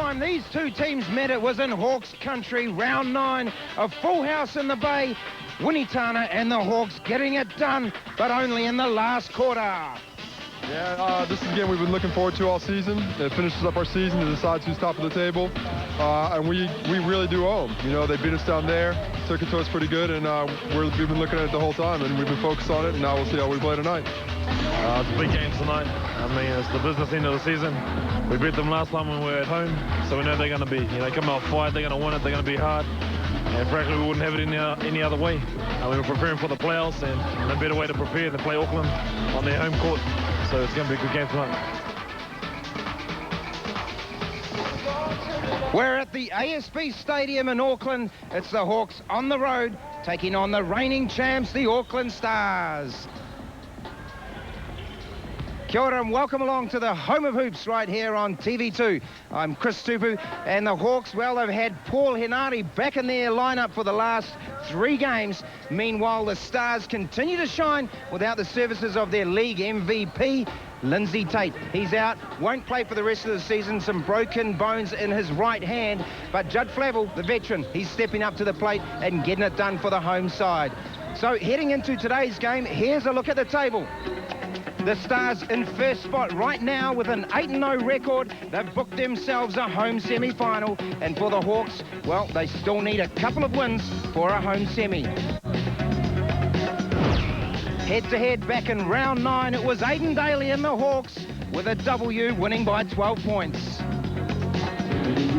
time these two teams met, it was in Hawks country, round 9, a full house in the Bay. Winitana and the Hawks getting it done, but only in the last quarter. Yeah, this is a game we've been looking forward to all season. It finishes up our season to decide who's top of the table, and we really do owe them. You know, they beat us down there, took it to us pretty good, and we've been looking at it the whole time, and we've been focused on it, and now we'll see how we play tonight. It's a big game tonight. I mean, it's the business end of the season. We beat them last time when we were at home, so we know they're going to be, come out fight, they're going to win it, they're going to be hard. And frankly, we wouldn't have it any other way. We're preparing for the playoffs, and no better way to prepare than play Auckland on their home court. So it's going to be a good game tonight. We're at the ASB Stadium in Auckland. It's the Hawks on the road, taking on the reigning champs, the Auckland Stars. Kia ora and welcome along to the home of hoops right here on TV2. I'm Chris Tupu, and the Hawks, well, they've had Paul Henare back in their lineup for the last 3 games. Meanwhile, the Stars continue to shine without the services of their league MVP, Lindsay Tate. He's out, won't play for the rest of the season, some broken bones in his right hand. But Judd Flavel, the veteran, he's stepping up to the plate and getting it done for the home side. So heading into today's game, here's a look at the table. The Stars in first spot right now with an 8-0 record. They've booked themselves a home semi-final. And for the Hawks, well, they still need a couple of wins for a home semi. Head-to-head back in round 9, it was Aidan Daly and the Hawks with a W winning by 12 points.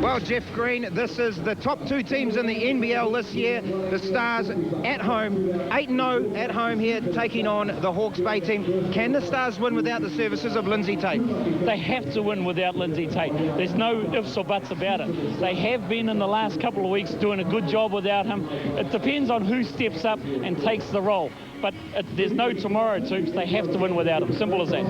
Well, Jeff Green, this is the top 2 teams in the NBL this year. The Stars at home, 8-0 at home here, taking on the Hawke's Bay team. Can the Stars win without the services of Lindsay Tate? They have to win without Lindsay Tate. There's no ifs or buts about it. They have been in the last couple of weeks doing a good job without him. It depends on who steps up and takes the role. But there's no tomorrow, Toops. They have to win without him. Simple as that.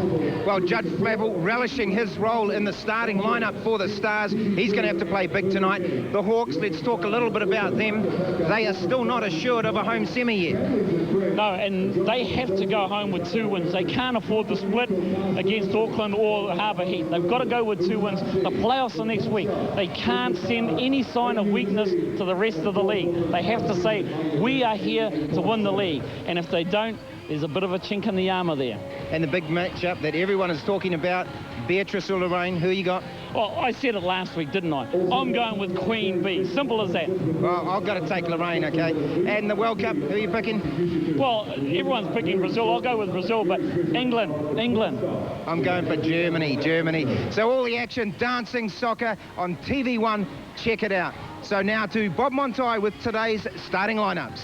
Well, Judd Flavel relishing his role in the starting lineup for the Stars. He's going to have to play big tonight. The Hawks, let's talk a little bit about them. They are still not assured of a home semi yet. No, and they have to go home with 2 wins. They can't afford the split against Auckland or Harbour Heat. They've got to go with 2 wins. The playoffs are next week. They can't send any sign of weakness to the rest of the league. They have to say, we are here to win the league. And if they don't, there's a bit of a chink in the armour there. And the big matchup that everyone is talking about, Beatrice or Lorraine, who you got? Well, I said it last week, didn't I? I'm going with Queen Bee. Simple as that. Well, I've got to take Lorraine, okay? And the World Cup, who are you picking? Well, everyone's picking Brazil. I'll go with Brazil, but England. I'm going for Germany. So all the action, dancing, soccer on TV1. Check it out. So now to Bob Montoy with today's starting lineups.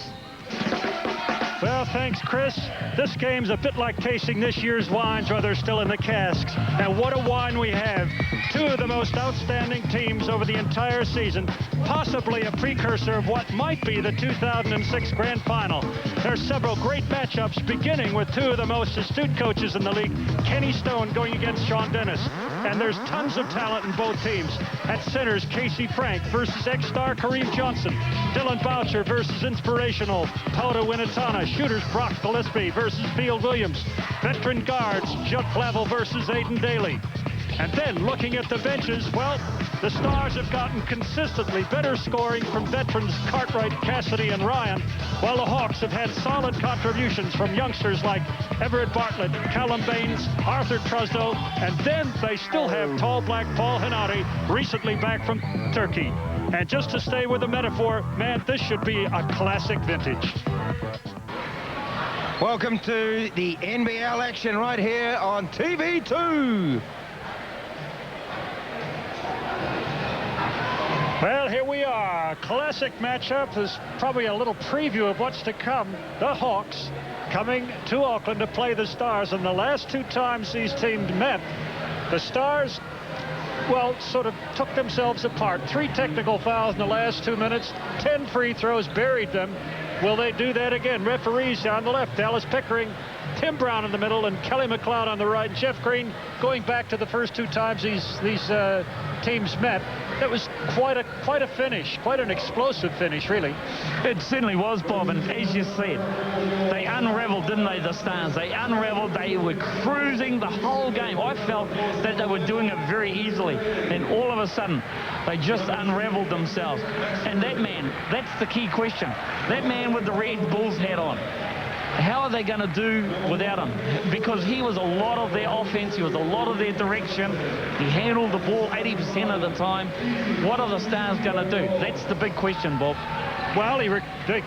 Well, thanks, Chris. This game's a bit like tasting this year's wines while they're still in the casks. And what a wine we have. 2 of the most outstanding teams over the entire season, possibly a precursor of what might be the 2006 Grand Final. There's several great matchups, beginning with 2 of the most astute coaches in the league, Kenny Stone going against Sean Dennis. And there's tons of talent in both teams. At centers, Casey Frank versus ex-star Kareem Johnson. Dylan Boucher versus inspirational Pauda Winitana. Shooters, Brock Gillespie versus Field Williams. Veteran guards, Judd Flavel versus Aidan Daly. And then looking at the benches, well, the Stars have gotten consistently better scoring from veterans Cartwright, Cassidy, and Ryan, while the Hawks have had solid contributions from youngsters like Everett Bartlett, Callum Baines, Arthur Trusdo, and then they still have tall black Paul Henare, recently back from Turkey. And just to stay with the metaphor, man, this should be a classic vintage. Welcome to the NBL action right here on TV2. Well, here we are. Classic matchup. There's probably a little preview of what's to come. The Hawks coming to Auckland to play the Stars. And the last 2 times these teams met, the Stars, well, sort of took themselves apart. 3 technical fouls in the last 2 minutes. 10 free throws, buried them. Will they do that again? Referees on the left, Dallas Pickering, Tim Brown in the middle, and Kelly McLeod on the right. And Jeff Green, going back to the first 2 times these teams met, That was quite a finish, quite an explosive finish, really. It certainly was, Bob, and as you said, they unravelled, didn't they, the Stars? They unravelled, they were cruising the whole game. I felt that they were doing it very easily, and all of a sudden, they just unravelled themselves. And that man, that's the key question. That man with the Red Bulls hat on, how are they going to do without him? Because he was a lot of their offense, he was a lot of their direction, he handled the ball 80% of the time. What are the Stars going to do? That's the big question, Bob. Well,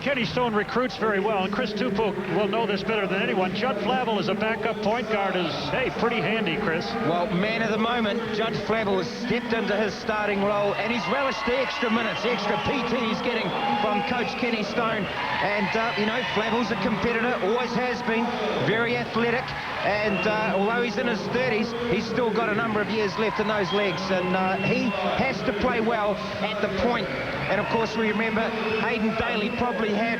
Kenny Stone recruits very well, and Chris Tupou will know this better than anyone. Judd Flavel as a backup point guard is, hey, pretty handy, Chris. Well, man of the moment, Judd Flavel has stepped into his starting role, and he's relished the extra minutes, the extra PT he's getting from Coach Kenny Stone. And, you know, Flavel's a competitor, always has been, very athletic, and although he's in his 30s, he's still got a number of years left in those legs, and he has to play well at the point. And, of course, we remember Hayden Daly probably had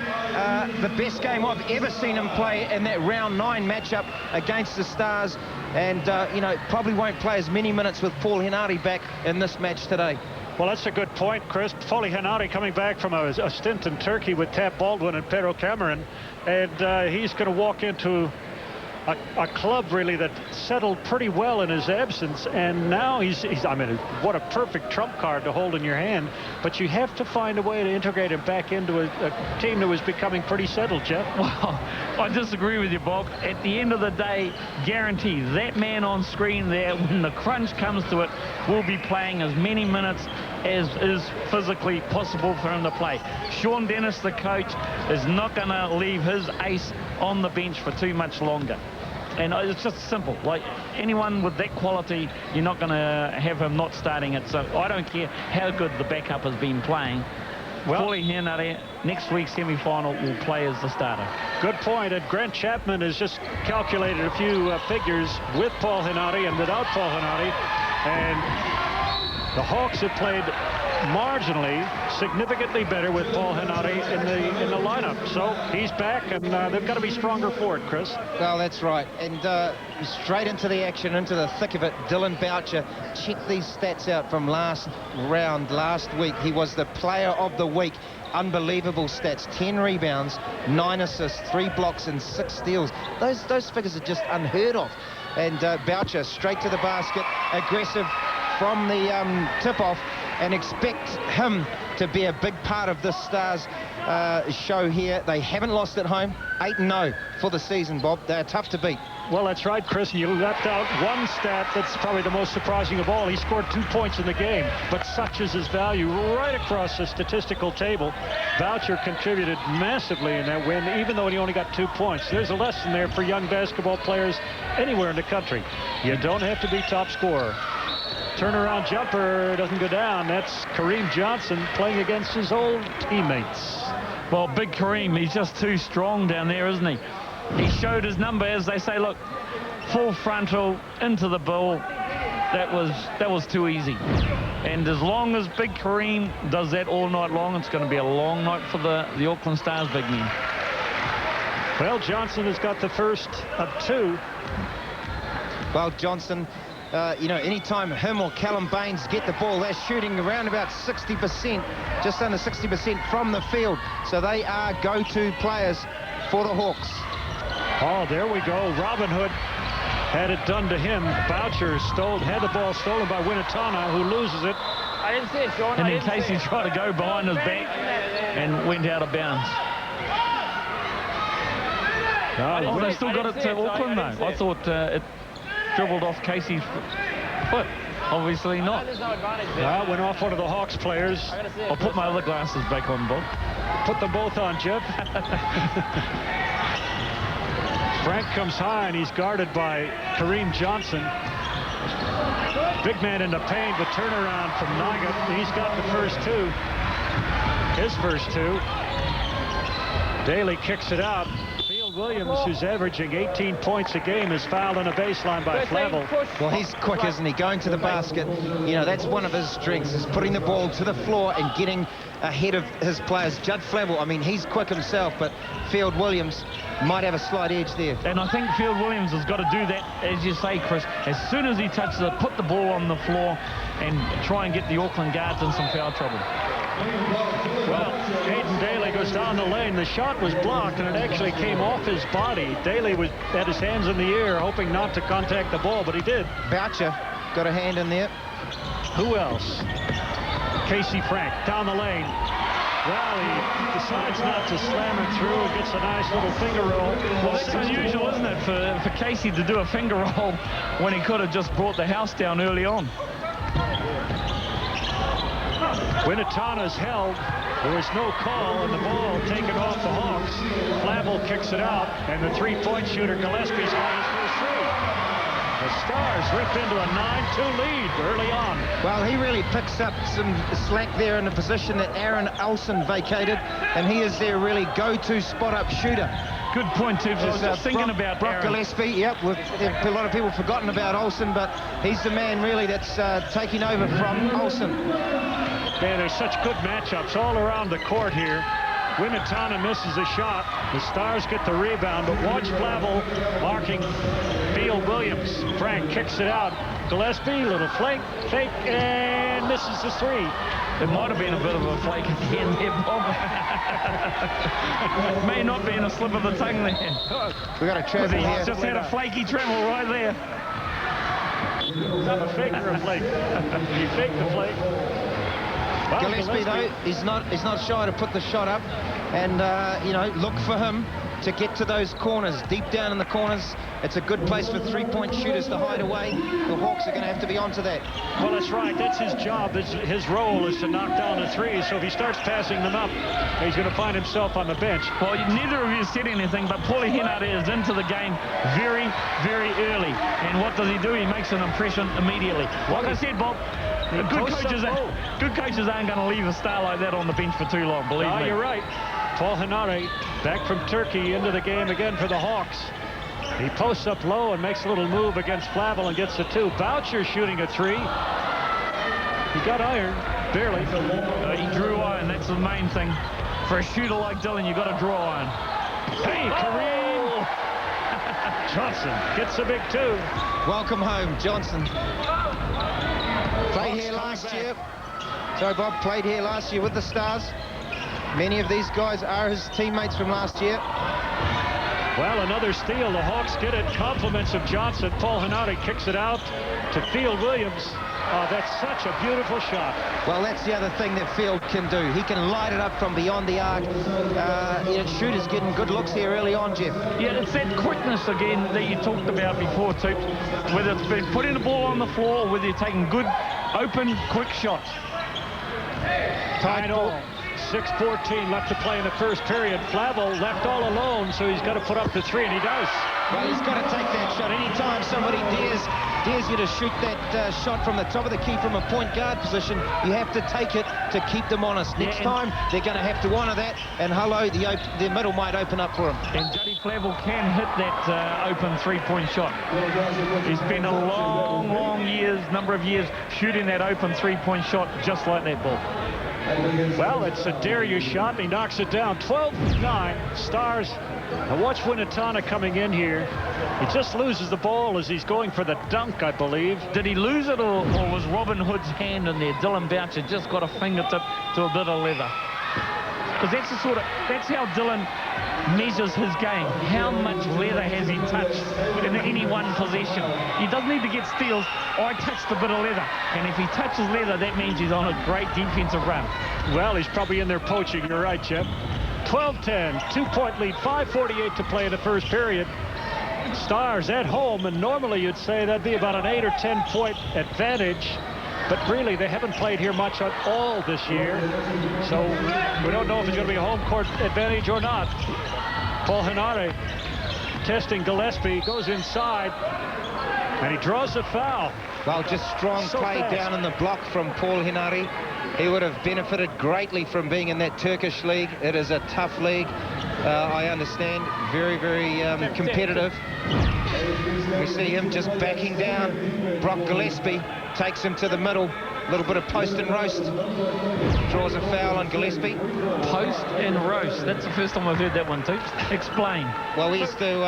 the best game I've ever seen him play in that round 9 matchup against the Stars. And, you know, probably won't play as many minutes with Paul Henare back in this match today. Well, that's a good point, Chris. Paulie Henare coming back from a stint in Turkey with Tap Baldwin and Pedro Cameron. And he's going to walk into a club really that settled pretty well in his absence, and now he's I mean, what a perfect trump card to hold in your hand. But you have to find a way to integrate him back into a team that was becoming pretty settled, Jeff. Well, I disagree with you, Bob. At the end of the day, guarantee that man on screen there, when the crunch comes to it, will be playing as many minutes as is physically possible for him to play. Sean Dennis, the coach, is not going to leave his ace on the bench for too much longer. And it's just simple. Like, anyone with that quality, you're not going to have him not starting it. So I don't care how good the backup has been playing. Well, Paulie Henare, next week's semi-final, will play as the starter. Good point. And Grant Chapman has just calculated a few figures with Paul Henare and without Paul Henare. And the Hawks have played marginally, significantly better with Paul Henare in the lineup. So he's back, and they've got to be stronger for it, Chris. Well, that's right. And straight into the action, into the thick of it, Dylan Boucher. Check these stats out from last round, last week. He was the player of the week. Unbelievable stats. 10 rebounds, 9 assists, 3 blocks, and 6 steals. Those figures are just unheard of. And Boucher straight to the basket, aggressive from the tip-off, and expect him to be a big part of this Stars show here. They haven't lost at home. 8-0 for the season, Bob. They're tough to beat. Well, that's right, Chris, and you left out one stat that's probably the most surprising of all. He scored 2 points in the game, but such is his value right across the statistical table. Boucher contributed massively in that win, even though he only got 2 points. There's a lesson there for young basketball players anywhere in the country. You don't have to be top scorer. Turnaround jumper doesn't go down. That's Kareem Johnson playing against his old teammates. Well, big Kareem, he's just too strong down there, isn't he? He showed his number, as they say. Look, full frontal into the ball. That was too easy. And as long as big Kareem does that all night long, it's going to be a long night for the Auckland Stars big men. Well, Johnson has got the first of 2. Well, Johnson, you know, anytime him or Callum Baines get the ball, they're shooting around about 60%, just under 60% from the field. So they are go-to players for the Hawks. Oh, there we go. Robin Hood had it done to him. Boucher had the ball stolen by Winatana, who loses it. I didn't see it, Sean. And then Casey tried to go behind his back and went out of bounds. Oh, they still got it to Auckland, though. I thought it dribbled off Casey's foot. Obviously not. Went off one of the Hawks players. I'll put my other glasses back on, Bob. Put them both on, Jeff. Frank comes high, and he's guarded by Kareem Johnson. Big man in the paint, but turnaround from Naga. He's got the first 2. His first 2. Daly kicks it out. Field Williams, who's averaging 18 points a game, is fouled on a baseline by Flavel. Well, he's quick, isn't he? Going to the basket. You know, that's one of his strengths, is putting the ball to the floor and getting ahead of his players. Judd Flavel, I mean, he's quick himself, but Field Williams might have a slight edge there. And I think Field Williams has got to do that, as you say, Chris. As soon as he touches it, put the ball on the floor and try and get the Auckland guards in some foul trouble. Well, Aiden Daly goes down the lane. The shot was blocked, and it actually came off his body. Daly had his hands in the air, hoping not to contact the ball, but he did. Boucher got a hand in there. Who else? Casey Frank down the lane. Well, he decides not to slam it through and gets a nice little finger roll. Well, that's unusual, isn't it, for Casey to do a finger roll when he could have just brought the house down early on. Winnetana's held. There was no call, and the ball taken off the Hawks. Flavel kicks it out, and the three-point shooter Gillespie's got his first three. The Stars rip into a 9-2 lead early on. Well, he really picks up some slack there in the position that Aaron Olsen vacated, and he is their really go-to spot-up shooter. Good point, too. I was just thinking about Brock Aaron. Gillespie. Yep, a lot of people forgotten about Olsen, but he's the man really that's taking over from Olsen. Man, there's such good matchups all around the court here. Winnetana misses a shot. The Stars get the rebound, but watch Flavel marking Field Williams. Frank kicks it out. Gillespie, little fake, and misses the three. It might have been a bit of a flake at the end there, Bob. It may not be in a slip of the tongue there. We got a travel here. Just had a flaky travel right there. Not a fake or a flake. He faked the flake. Well, Gillespie, though, he's not shy to put the shot up and, you know, look for him to get to those corners, deep down in the corners. It's a good place for three-point shooters to hide away. The Hawks are going to have to be onto that. Well, that's right. That's his job. His role is to knock down the threes. So if he starts passing them up, he's going to find himself on the bench. Well, neither of you said anything, but Paulie Henare is into the game very, very early. And what does he do? He makes an impression immediately. Like I said, Bob, good coaches aren't going to leave a star like that on the bench for too long, believe me. You're right. Paul Henare back from Turkey into the game again for the Hawks. He posts up low and makes a little move against Flavel and gets the two. Boucher shooting a three. He got iron, barely. He drew iron, that's the main thing. For a shooter like Dylan, you've got to draw iron. Hey, Kareem! Johnson gets a big two. Welcome home, Johnson. Played here last year. Sorry, Bob, played here last year with the Stars. Many of these guys are his teammates from last year. Well, another steal. The Hawks get it. Compliments of Johnson. Paul Henare kicks it out to Field Williams. Oh, that's such a beautiful shot. Well, that's the other thing that Field can do. He can light it up from beyond the arc. You know, shooters getting good looks here early on, Jeff. Yeah, it's that quickness again that you talked about before, too. Whether it's been putting the ball on the floor or whether you're taking good, open, quick shots. Tight ball. 6:14 left to play in the first period. Flavel left all alone, so he's got to put up the three, and he does. Well, he's got to take that shot. Anytime somebody dares you to shoot that shot from the top of the key from a point guard position, you have to take it to keep them honest. Next time, they're going to have to honor that, and hello, the middle might open up for him. And Juddy Flavel can hit that open three-point shot. He's been a long number of years shooting that open three-point shot just like that ball. Well, it's a Darius shot, and he knocks it down. 12-9, Stars. Now watch Winnetana coming in here. He just loses the ball as he's going for the dunk, I believe. Did he lose it, or was Robin Hood's hand in there? Dylan Boucher just got a fingertip to a bit of leather. Because that's how Dylan measures his game. How much leather has he touched in any one possession? He doesn't need to get steals. I touched a bit of leather. And if he touches leather, that means he's on a great defensive run. Well, he's probably in there poaching. You're right, Jeff. 12-10, 2-point lead, 5:48 to play in the first period. Stars at home, and normally you'd say that'd be about an 8 or 10 point advantage. But really, they haven't played here much at all this year. So we don't know if it's going to be a home court advantage or not. Paul Henare testing Gillespie, goes inside, and he draws a foul. Well, just strong play down in the block from Paul Henare. He would have benefited greatly from being in that Turkish league. It is a tough league. I understand. Very, very competitive. We see him just backing down. Brock Gillespie takes him to the middle. A little bit of post and roast. Draws a foul on Gillespie. Post and roast. That's the first time I've heard that one too. Explain. Well, we used to,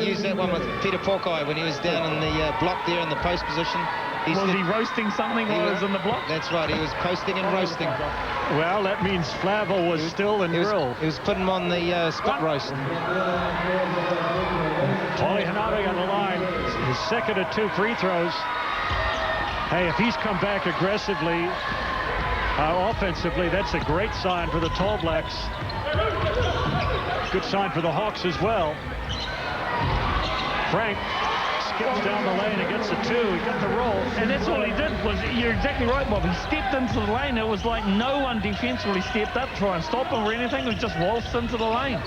use that one with Peter Porkai when he was down in the block there in the post position. Was he roasting something while he was in the block? That's right. He was posting and roasting. Well, that means Flavel was still in grill. He was putting him on the spit roast. Paulie Hanare on the line. His second of 2 free throws. Hey, if he's come back aggressively, offensively, that's a great sign for the Tall Blacks. Good sign for the Hawks as well. Frank skips down the lane and gets a 2. He got the roll. And that's all he did. You're exactly right, Bob. He stepped into the lane. It was like no one defensively stepped up to try and stop him or anything. He just waltzed into the lane.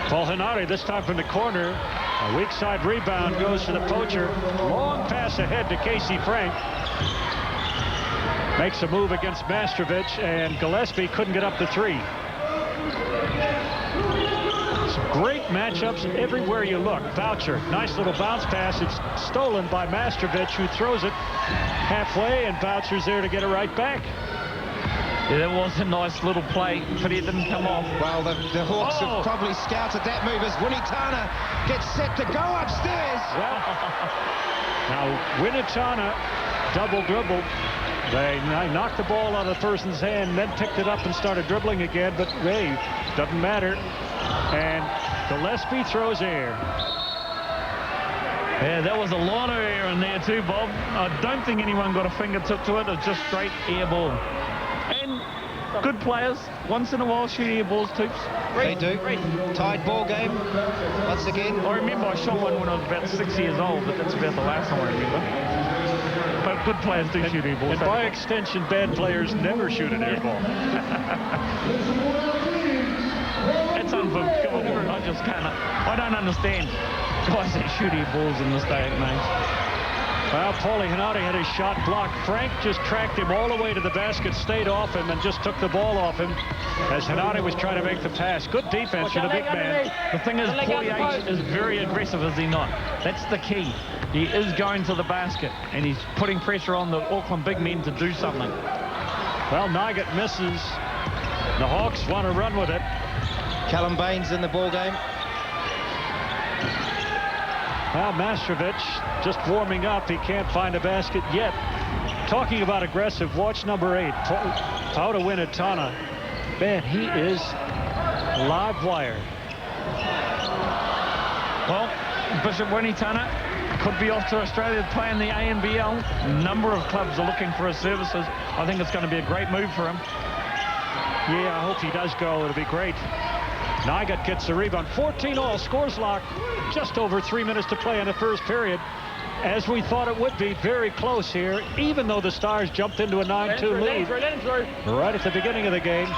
Paul Hanare, this time from the corner. A weak side rebound goes to the poacher. Long pass ahead to Casey Frank. Makes a move against Mastrovich, and Gillespie couldn't get up the 3. Some great matchups everywhere you look. Boucher, nice little bounce pass. It's stolen by Mastrovich, who throws it halfway, and Boucher's there to get it right back. Yeah, that was a nice little play, but it didn't come off. Well, the Hawks have probably scouted that move as Winitana gets set to go upstairs. Well, now Winitana double dribbled. They knocked the ball out of the person's hand, then picked it up and started dribbling again, but hey, doesn't matter. And Gillespie throws air. Yeah, that was a lot of air in there too, Bob. I don't think anyone got a fingertip to it. It was just straight air ball. And good players, once in a while, shoot air balls too. They do. Tied ball game, once again. I remember I shot one when I was about 6 years old, but that's about the last time I remember. But good players do shoot air balls. And by extension, bad players never shoot an air ball. That's unbelievable. I don't understand guys that shoot air balls in this day and age. Well, Paulie Hanare had his shot blocked. Frank just tracked him all the way to the basket, stayed off him, and just took the ball off him as Hanare was trying to make the pass. Good defense for the big man. The thing is, Paulie H is very aggressive, is he not? That's the key. He is going to the basket, and he's putting pressure on the Auckland big men to do something. Well, Nugget misses. The Hawks want to run with it. Callum Baines in the ball game. Well, Mastrovich just warming up. He can't find a basket yet. Talking about aggressive, watch number 8, Pauta Winitana. Man, he is live wire. Well, Bishop Winitana could be off to Australia to play in the NBL. A number of clubs are looking for his services. I think it's going to be a great move for him. Yeah, I hope he does go. It'll be great. Nugget gets the rebound. 14-all, scores lock. Just over 3 minutes to play in the first period. As we thought it would be, very close here, even though the Stars jumped into a 9-2 lead. Right at the beginning of the game.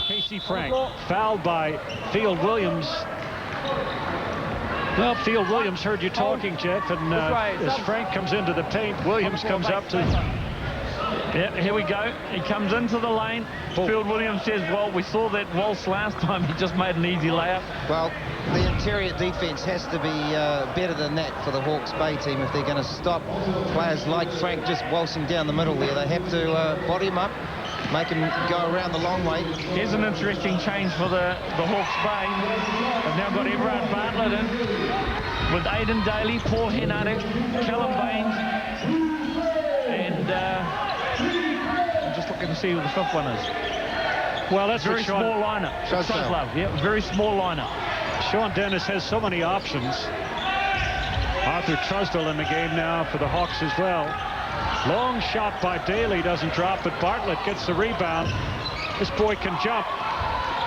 Casey Frank, fouled by Field Williams. Well, Field Williams heard you talking, Jeff, and as Frank comes into the paint, Williams comes up to... Yeah, here we go. He comes into the lane. Field Williams says, well, we saw that waltz last time. He just made an easy layup. Well, the interior defense has to be better than that for the Hawke's Bay team if they're going to stop players like Frank just waltzing down the middle there. They have to body him up, make him go around the long way. Here's an interesting change for the Hawke's Bay. They've now got Everard Bartlett in with Aidan Daly, Paul Henare, Callum Baines, and... just looking to see who the 5th one is. Well, that's very small lineup. Truslove, yeah, very small lineup. Sean Dennis has so many options. Arthur Trusdell in the game now for the Hawks as well. Long shot by Daly, doesn't drop, but Bartlett gets the rebound. This boy can jump.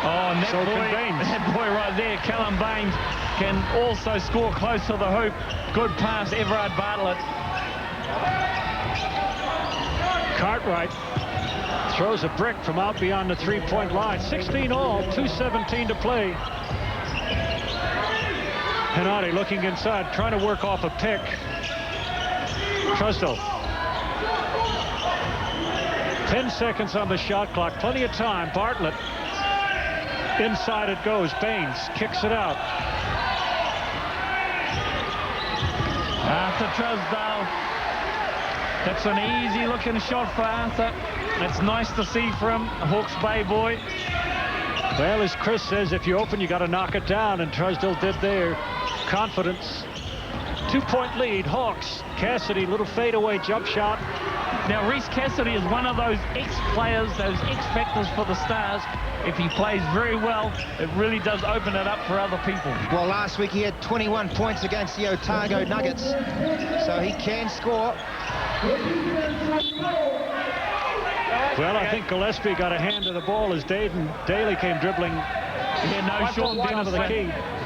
Oh, and that boy right there, Callum Baines, can also score close to the hoop. Good pass, Everard Bartlett. Cartwright throws a brick from out beyond the three-point line. 16-all, 2:17 to play. Hanare looking inside, trying to work off a pick. Trusdell. 10 seconds on the shot clock, plenty of time. Bartlett Inside it goes. Baines kicks it out. Arthur Trusdale. That's an easy looking shot for Arthur. It's nice to see from Hawke's Bay boy. Well, as Chris says, if you open, you got to knock it down, and Trusdale did there. Confidence. 2-point lead, Hawks. Cassidy, little fadeaway jump shot. Now, Reece Cassidy is one of those X-players, those X-factors for the Stars. If he plays very well, it really does open it up for other people. Well, last week he had 21 points against the Otago Nuggets, so he can score. Well, I think Gillespie got a hand to the ball as Daly came dribbling. Yeah, no, Sean Dennis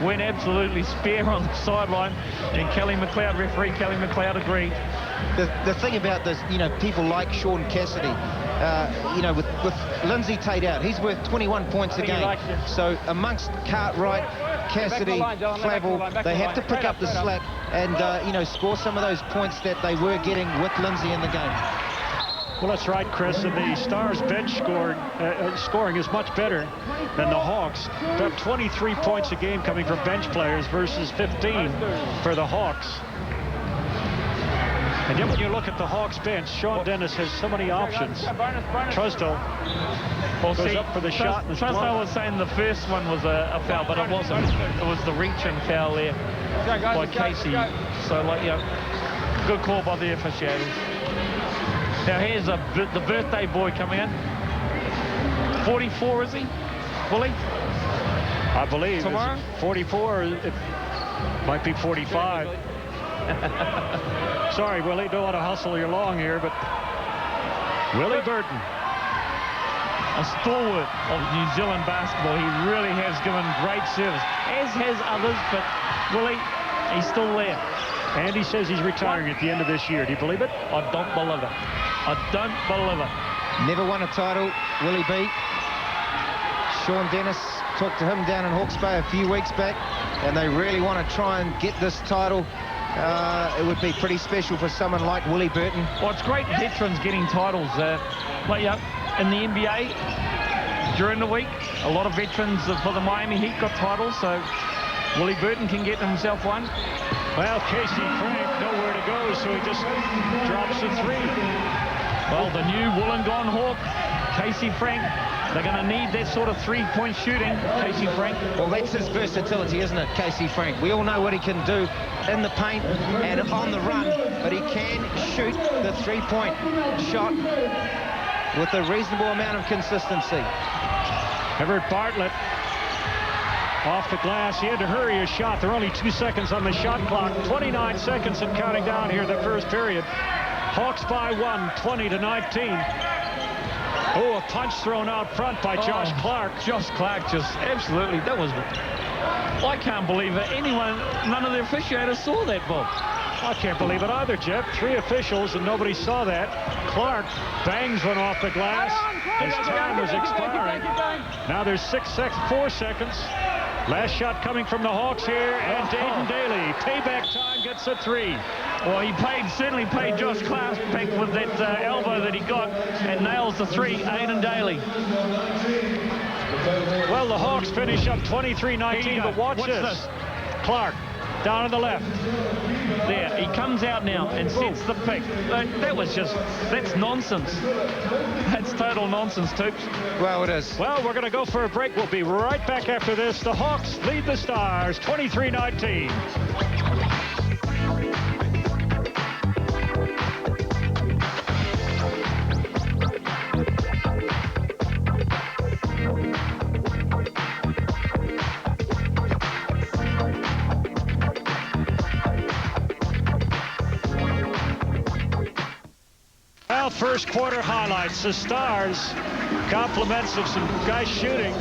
went absolutely spare on the sideline, and referee Kelly McLeod agreed. The thing about this, people like Sean Cassidy, with Lindsay Tate out, he's worth 21 points a game. So amongst Cartwright, Cassidy, Flavel, they have to pick up the slack and, score some of those points that they were getting with Lindsay in the game. Well, that's right, Chris. And the Stars bench scoring is much better than the Hawks. About 23 points a game coming from bench players versus 15 for the Hawks. And yet when you look at the Hawks bench, Sean Dennis has so many options. Trusdale goes up for the shot. Trusdale was saying the first one was a foul, but it wasn't. It was the reaching foul there by Casey. So, good call by the officiators. Now here's the birthday boy coming in. 44, is he? Willie? I believe. Tomorrow? 44. It might be 45. Sorry, Willie. Don't want to hustle you along here, but Willie Burton. A stalwart of New Zealand basketball. He really has given great service, as has others, but Willie, he's still there. And he says he's retiring at the end of this year. Do you believe it? I don't believe it. I don't believe it. Never won a title, Willie B. Sean Dennis talked to him down in Hawke's Bay a few weeks back, and they really want to try and get this title. It would be pretty special for someone like Willie Burton. Well, it's great veterans getting titles. In the NBA, during the week, a lot of veterans for the Miami Heat got titles, so Willie Burton can get himself one. Well, Casey Frank nowhere to go, so he just drops a three. Well, the new Wollongong Hawk, Casey Frank, they're going to need that sort of three-point shooting, Casey Frank. Well, that's his versatility, isn't it, Casey Frank? We all know what he can do in the paint and on the run, but he can shoot the three-point shot with a reasonable amount of consistency. Everett Bartlett off the glass. He had to hurry his shot. There are only 2 seconds on the shot clock. 29 seconds and counting down here the first period. Hawks by 1, 20-19. Oh, a punch thrown out front by Josh Clark. Josh Clark just absolutely, that was, I can't believe it. None of the officiators saw that ball. I can't believe it either, Jeff. 3 officials and nobody saw that. Clark bangs one off the glass. His time was expiring. Now there's 4 seconds. Last shot coming from the Hawks here, and Dayton Daly. Payback time, gets a 3. Well, he certainly paid Josh Clark back with that elbow that he got, and nails the 3, Aiden Daly. Well, the Hawks finish up 23-19, but watch this. Clark, down to the left. There, he comes out now and sets the pick. That's nonsense. That's total nonsense, Toops. Well, it is. Well, we're going to go for a break. We'll be right back after this. The Hawks lead the Stars 23-19. First quarter highlights. The Stars, compliments of some guys shooting,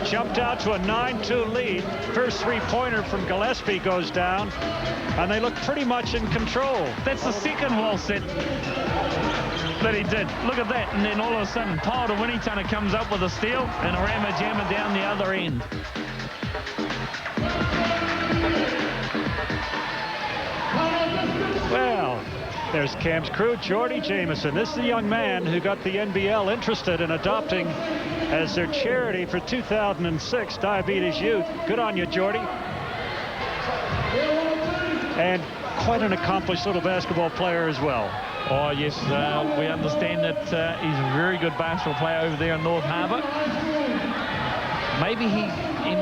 jumped out to a 9-2 lead. First three-pointer from Gillespie goes down, and they look pretty much in control. That's the second wall set that he did. Look at that. And then all of a sudden, Paul Winitana comes up with a steal and a rammer jammer down the other end. Well, There's Cam's crew, Jordy Jameson. This is the young man who got the NBL interested in adopting as their charity for 2006 Diabetes Youth. Good on you, Jordy. And quite an accomplished little basketball player as well. Oh, yes, we understand that he's a very good basketball player over there in North Harbour. Maybe he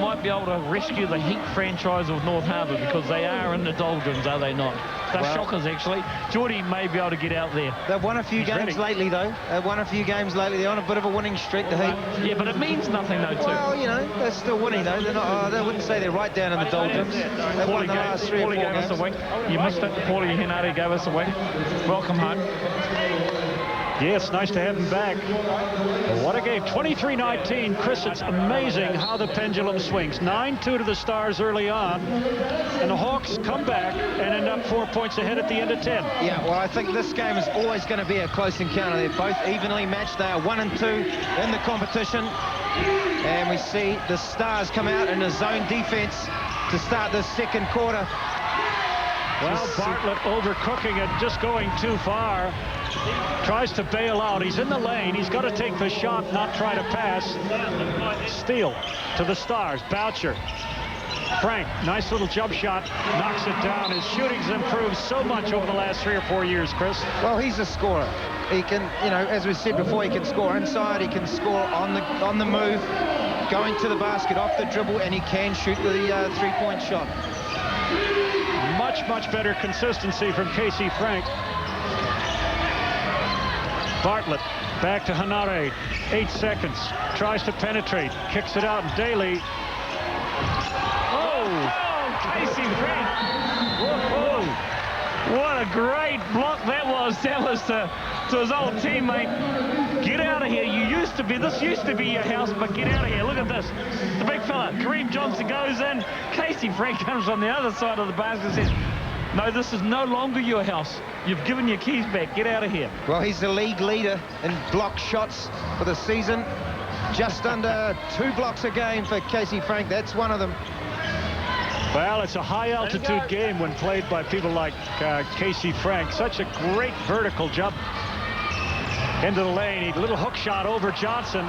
might be able to rescue the Heat franchise of North Harbour, because they are in the doldrums, are they not? They're shockers, actually. Geordie may be able to get out there. They've won a few games lately, though. They've won a few games lately. They're on a bit of a winning streak, the Heat. Yeah, but it means nothing, though, too. Well, you know, they're still winning, though. They're not, I wouldn't say they're right down in the doldrums. They've won the last 3 or 4 gave games. us a wink. You missed it. Paulie Henare gave us a wink. Welcome home. Yes, nice to have him back. What a game. 23-19. Chris, it's amazing how the pendulum swings. 9-2 to the Stars early on, and the Hawks come back and end up 4 points ahead at the end of 10. Yeah, well, I think this game is always going to be a close encounter. They're both evenly matched. They are 1 and 2 in the competition. And we see the Stars come out in a zone defense to start the second quarter. Well, Bartlett overcooking it, just going too far. Tries to bail out. He's in the lane. He's got to take the shot, not try to pass. Steal to the Stars. Boucher. Frank, nice little jump shot. Knocks it down. His shooting's improved so much over the last 3 or 4 years, Chris. Well, he's a scorer. He can, you know, as we said before, he can score inside. He can score on the move, going to the basket off the dribble, and he can shoot the three-point shot. Much better consistency from Casey Frank. Bartlett back to Henare. 8 seconds. Tries to penetrate. Kicks it out. Daly. Oh, Casey Frank. Whoa. What a great block that was. That was to his old teammate. Get out of here. This used to be your house, but get out of here. Look at this. The big fella, Kareem Johnson, goes in. Casey Frank comes on the other side of the basket and says, no, this is no longer your house. You've given your keys back. Get out of here. Well, he's the league leader in block shots for the season. Just under 2 blocks a game for Casey Frank. That's one of them. Well, it's a high-altitude game when played by people like Casey Frank. Such a great vertical jump into the lane. A little hook shot over Johnson.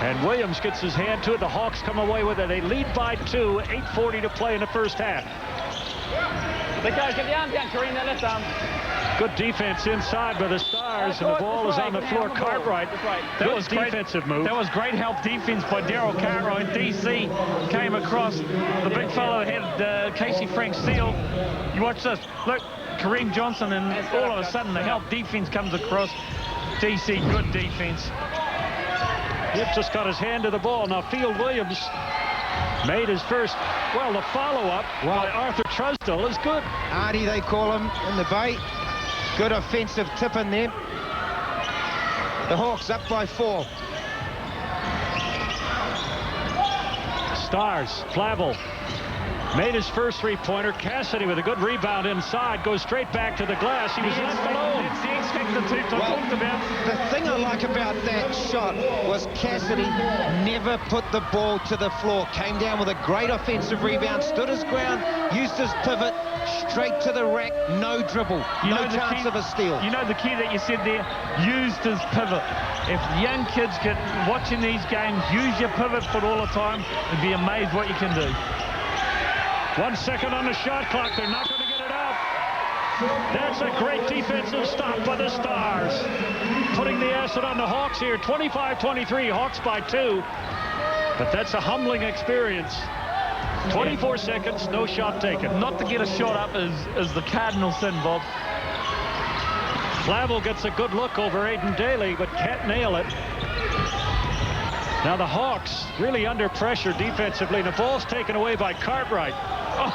And Williams gets his hand to it. The Hawks come away with it. They lead by 2. 8:40 to play in the first half. Big guys, get the arm down, Kareem, that left arm. Good defense inside by the Stars, and the ball is on the floor. Cartwright. That was defensive move. That was great help defense by Daryl Cartwright. DC came across. The big fellow had Casey Frank steal. You watch this. Look, Kareem Johnson, and all of a sudden the help defense comes across. DC, good defense. Yip just got his hand to the ball. Now Field Williams made his first. Well, the follow-up by Arthur Trusdell is good. Artie, they call him in the bay. Good offensive tip in there. The Hawks up by 4. Stars, Flavel made his first three-pointer. Cassidy with a good rebound inside, goes straight back to the glass. He was left alone. It's the X-Factor tip I talked about. The thing I like about that shot was Cassidy never put the ball to the floor. Came down with a great offensive rebound, stood his ground, used his pivot, straight to the rack, no dribble, no chance of a steal. You know the key that you said there? Used his pivot. If young kids get watching these games, use your pivot foot all the time, and be amazed what you can do. 1 second on the shot clock. They're not going to get it out. That's a great defensive stop by the Stars. Putting the acid on the Hawks here. 25-23, Hawks by 2. But that's a humbling experience. 24 seconds, no shot taken. Not to get a shot up is the cardinal sin, Bob. Flavel gets a good look over Aiden Daly, but can't nail it. Now the Hawks really under pressure defensively. The ball's taken away by Cartwright. Oh,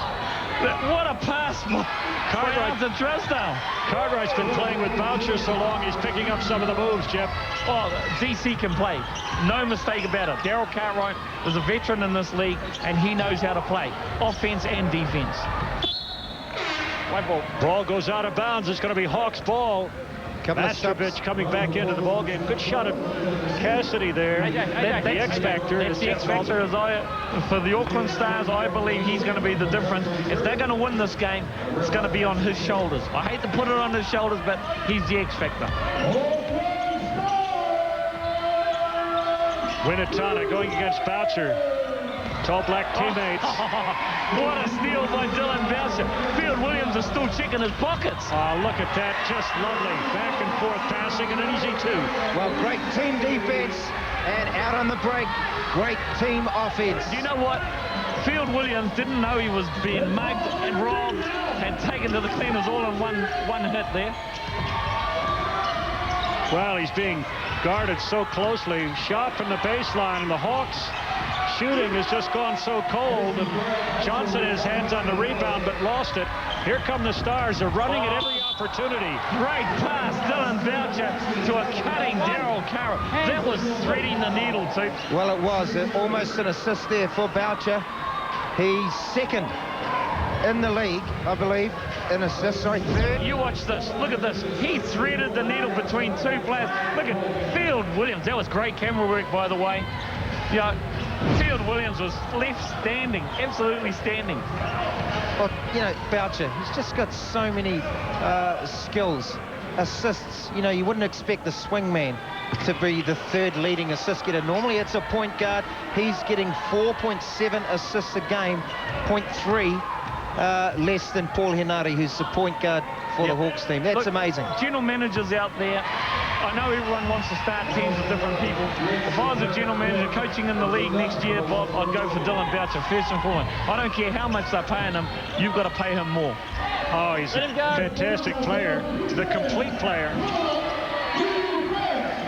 what a pass by Arthur Trusdell. Cartwright's been playing with Boucher so long, he's picking up some of the moves, Jeff. Oh, DC can play. No mistake about it. Daryl Cartwright is a veteran in this league, and he knows how to play offense and defense. White ball. Ball goes out of bounds. It's going to be Hawks ball. Mastrovic coming back into the ballgame. Good shot at Cassidy there. The X Factor. That's the X Factor. For the Auckland Stars, I believe he's going to be the difference. If they're going to win this game, it's going to be on his shoulders. I hate to put it on his shoulders, but he's the X Factor. Winatana going against Boucher. Tall black teammates. What a steal by Dylan Boucher. Field Williams is still checking his pockets. Look at that. Just lovely. Back and forth passing and an easy 2. Well, great team defense, and out on the break, great team offense. You know what? Field Williams didn't know he was being mugged and robbed and taken to the cleaners all in one hit there. Well, he's being guarded so closely. Shot from the baseline, and the Hawks shooting has just gone so cold, and Johnson had his hands on the rebound but lost it. Here come the Stars. They're running at every opportunity. Great pass, Dylan Boucher to a cutting Daryl Carroll. That was threading the needle, too. Well, it was almost an assist there for Boucher. He's second in the league, I believe, in assists. Sorry, third. You watch this. Look at this. He threaded the needle between 2 players. Look at Field Williams. That was great camera work, by the way. Yeah, Field Williams was left standing, absolutely standing. Well, you know, Boucher, he's just got so many skills, assists. You know, you wouldn't expect the swingman to be the third leading assist getter. Normally it's a point guard. He's getting 4.7 assists a game, 0.3 less than Paul Henare, who's the point guard for the Hawks team. That's amazing. General managers out there, I know everyone wants to start teams with different people. If I was a general manager coaching in the league next year, Bob, I'd go for Dylan Boucher first and foremost. I don't care how much they're paying him, you've got to pay him more. Oh, he's a fantastic player, the complete player.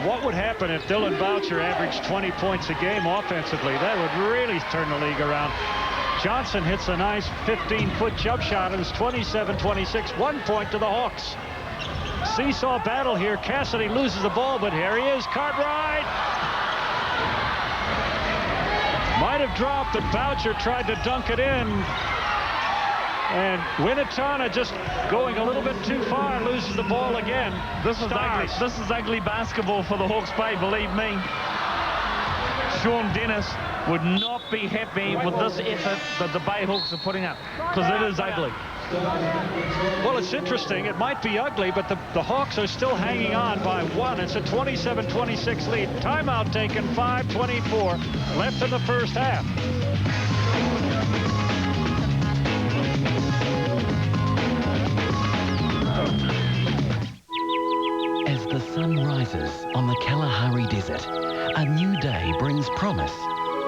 What would happen if Dylan Boucher averaged 20 points a game offensively? That would really turn the league around. Johnson hits a nice 15-foot jump shot, and it's 27-26, 1 point to the Hawks. Seesaw battle here. Cassidy loses the ball, but here he is. Cartwright might have dropped, but Boucher tried to dunk it in. And Winatana just going a little bit too far, loses the ball again. This is ugly. This is ugly basketball for the Hawks Bay, believe me. Sean Dennis would not be happy with this effort that the Bay Hawks are putting up, because it is ugly. Well, it's interesting. It might be ugly, but the Hawks are still hanging on by 1. It's a 27-26 lead. Timeout taken, 5:24 left in the first half. As the sun rises on the Kalahari Desert, a new day brings promise,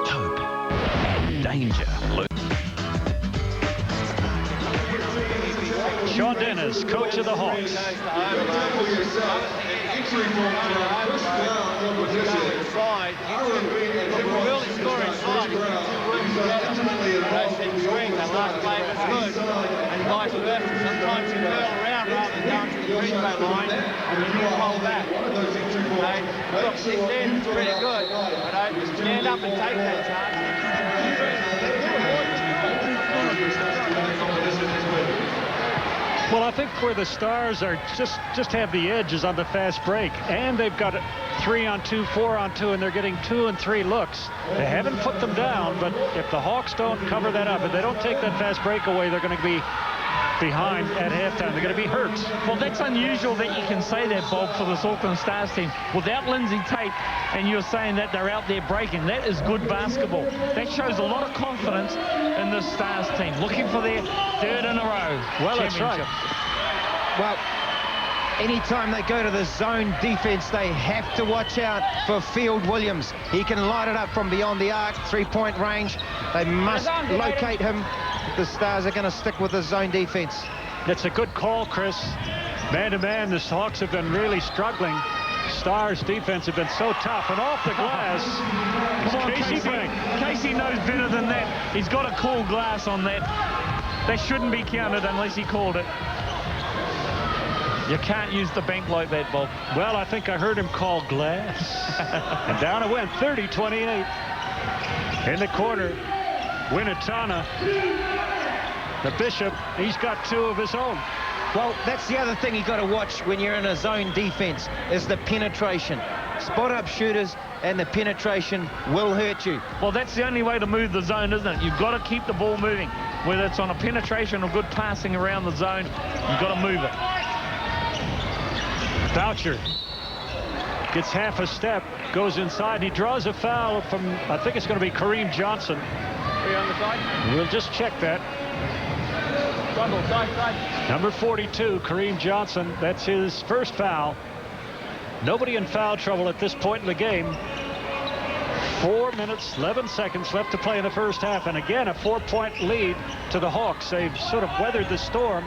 hope, and danger. Sean Dennis, coach of the Hawks. Really scoring hard. The last play was good, and vice versa. Sometimes you curl around rather than going to the free throw line, and you can hold back. Look, this end is pretty good, but just stand up and take that chance. Well, I think where the Stars are just have the edge is on the fast break, and they've got 3-on-2, 4-on-2, and they're getting 2 and 3 looks. They haven't put them down, but if the Hawks don't cover that up, if they don't take that fast break away, they're going to be behind at halftime. They're going to be hurt. Well, that's unusual that you can say that, Bob, for this Auckland Stars team. Without Lindsay Tate, and you're saying that they're out there breaking, that is good basketball. That shows a lot of confidence in this Stars team, looking for their third in a row. Well, that's right. Well, anytime they go to the zone defense, they have to watch out for Field Williams. He can light it up from beyond the arc, three-point range. They must locate him. The Stars are going to stick with the zone defense. That's a good call, Chris. Man-to-man, the Hawks have been really struggling. Stars defense have been so tough, and off the glass. Come on, Casey. Casey knows better than that. He's got a cool glass on that. That shouldn't be counted unless he called it. You can't use the bank like that, Bob. Well, I think I heard him call glass. And down it went, 30-28. In the corner, Winatana. The Bishop, he's got 2 of his own. Well, that's the other thing you've got to watch when you're in a zone defense, is the penetration. Spot-up shooters and the penetration will hurt you. Well, that's the only way to move the zone, isn't it? You've got to keep the ball moving. Whether it's on a penetration or good passing around the zone, you've got to move it. Boucher gets half a step, goes inside, and he draws a foul from, I think it's going to be Kareem Johnson. Are you on the side? We'll just check that. Side. Number 42, Kareem Johnson. That's his first foul. Nobody in foul trouble at this point in the game. 4 minutes, 11 seconds left to play in the first half. And again, a 4-point lead to the Hawks. They've sort of weathered the storm.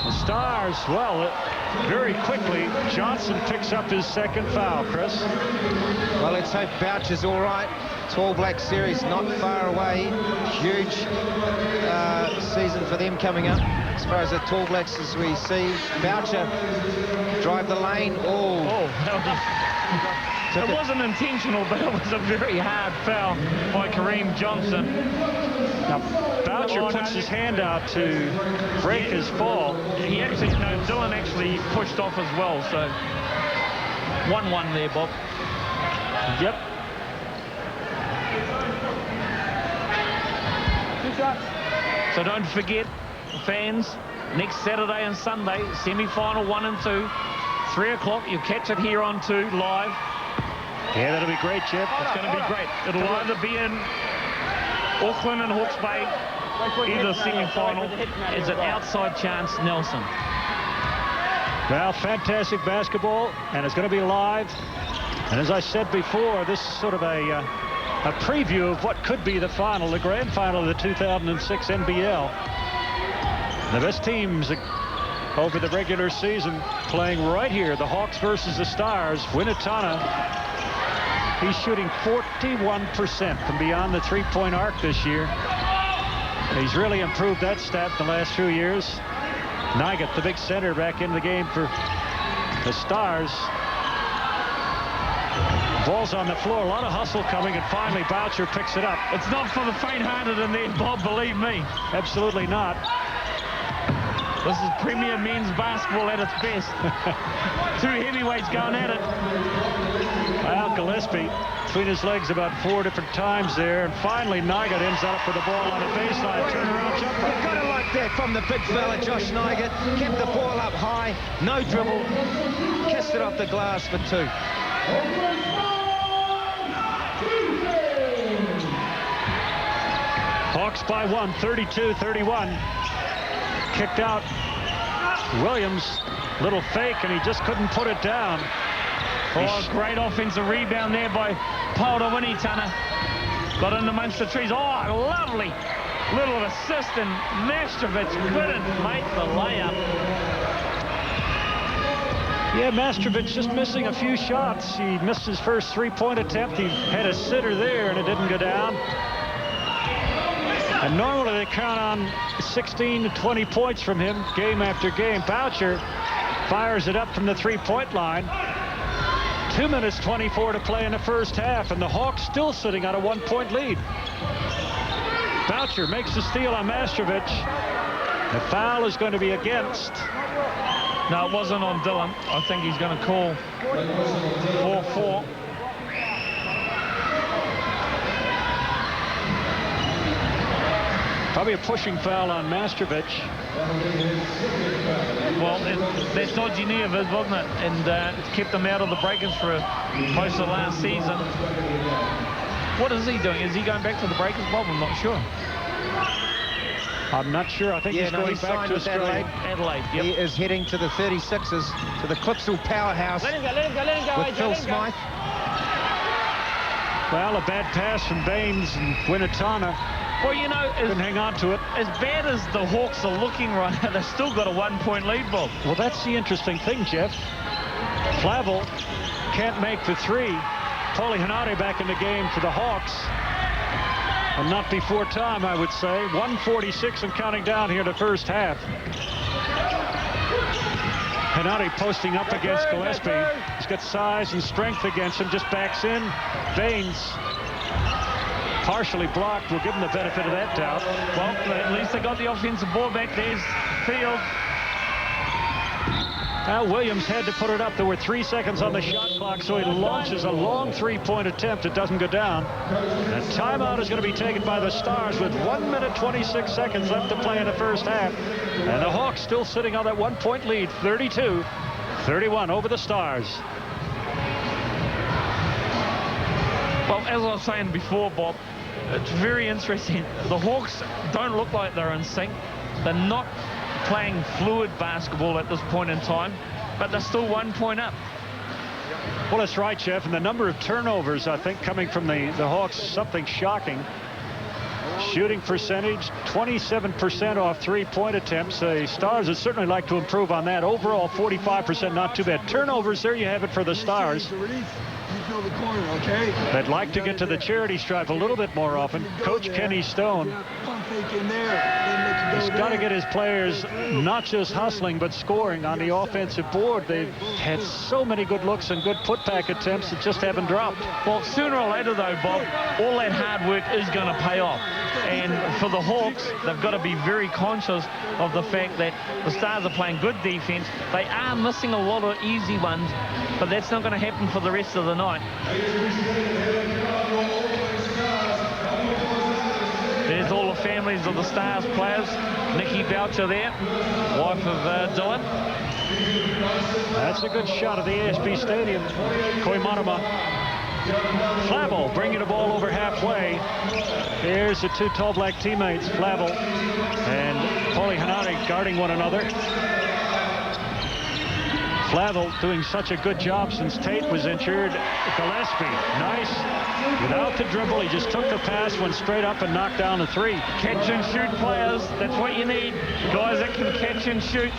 The Stars, well, very quickly, Johnson picks up his second foul, Chris. Well, let's hope Boucher's all right. Tall Black Series not far away. Huge season for them coming up. As far as the Tall Blacks as we see. Boucher drive the lane. It wasn't intentional, but it was a very hard foul by Kareem Johnson. Now, Boucher puts his hand out to break his fall. He actually, no, Dylan actually pushed off as well, so 1-1 there, Bob. Yep. So don't forget, fans, next Saturday and Sunday, semi-final 1 and 2, 3 o'clock, you catch it here on 2 live. Yeah, that'll be great, Jeff. It's going to be great. It'll either be in Auckland and Hawke's Bay, either semi-final. Is an outside chance, Nelson. Well, fantastic basketball, and it's going to be live. And as I said before, this is sort of a preview of what could be the final, the grand final of the 2006 NBL. The best teams over the regular season playing right here, the Hawks versus the Stars. Winatana, he's shooting 41% from beyond the three-point arc this year. He's really improved that stat in the last few years. Nygett, the big center, back in the game for the Stars. Ball's on the floor, a lot of hustle coming, and finally Boucher picks it up. It's not for the faint-hearted in there, Bob, believe me. Absolutely not. This is premier men's basketball at its best. Two heavyweights going at it. Well, Gillespie between his legs about 4 different times there, and finally Nygett ends up with the ball on the baseline, turnaround jumper. You've got to like that from the big fella, Josh Nygett. Kept the ball up high, no dribble, kissed it off the glass for 2. Hawks by 1, 32-31. Kicked out. Williams, little fake, and he just couldn't put it down. Oh, great offensive rebound there by Paula Winitana. Got in amongst the trees. Oh, lovely little assist, and Mastrovich couldn't make the layup. Yeah, Mastrovich just missing a few shots. He missed his first three-point attempt. He had a sitter there, and it didn't go down. And normally they count on 16 to 20 points from him game after game. Boucher fires it up from the three-point line. 2 minutes 24 to play in the first half, and the Hawks still sitting on a 1-point lead. Boucher makes the steal on Mastrovich. The foul is going to be against. No, it wasn't on Dylan. I think he's going to call 4-4. Probably a pushing foul on Mastrovich. Well, that dodgy knee of his, wasn't it? And it's kept him out of the breakers for most of last season. What is he doing? Is he going back to the breakers, Bob? I'm not sure. I'm not sure. I think he's going back to Australia. Adelaide, yep. He is heading to the 36ers, to the Clipsal powerhouse. Let him go, with Phil Smythe. Well, a bad pass from Baines and Winatana. Well, you know, couldn't hang on to it. As bad as the Hawks are looking right now, they've still got a 1-point lead, Bob. Well, that's the interesting thing, Jeff. Flavel can't make the three. Paulie Hanare back in the game for the Hawks. And not before time, I would say. 1:46 and counting down here the first half. Hanare posting up against Gillespie. He's got size and strength against him. Just backs in. Baines. partially blocked. We'll give them the benefit of that doubt. Well, at least they got the offensive ball back. There's Field. Now Williams had to put it up. There were 3 seconds on the shot clock, so he launches a long 3-point attempt. It doesn't go down. And timeout is going to be taken by the Stars with 1 minute 26 seconds left to play in the first half. And the Hawks still sitting on that 1-point lead, 32-31 over the Stars. Well, as I was saying before, Bob, it's very interesting. The Hawks don't look like they're in sync. They're not playing fluid basketball at this point in time, but they're still 1 point up. Well, that's right, Jeff. And the number of turnovers, I think, coming from the Hawks, something shocking. Shooting percentage, 27% off 3-point attempts. The Stars would certainly like to improve on that. Overall, 45%, not too bad. Turnovers, there you have it for the Stars. They'd like to get to the charity stripe a little bit more often. Coach Kenny Stone has got to get his players not just hustling but scoring on the offensive board. They've had so many good looks and good putback attempts that just haven't dropped. Well, sooner or later though, Bob, all that hard work is going to pay off. And for the Hawks, they've got to be very conscious of the fact that the Stars are playing good defense. They are missing a lot of easy ones, but that's not going to happen for the rest of the night. There's all the families of the Stars players. Nikki Boucher there, wife of Dylan. That's a good shot of the ASB Stadium. Kohimarama. Flavel bringing the ball over halfway. Here's the two tall black teammates, Flavel and Kohimarama, guarding one another. Flavel doing such a good job since Tate was injured. Gillespie, nice. Without the dribble, he just took the pass, went straight up and knocked down the three. Catch and shoot players, that's what you need. Guys that can catch and shoot.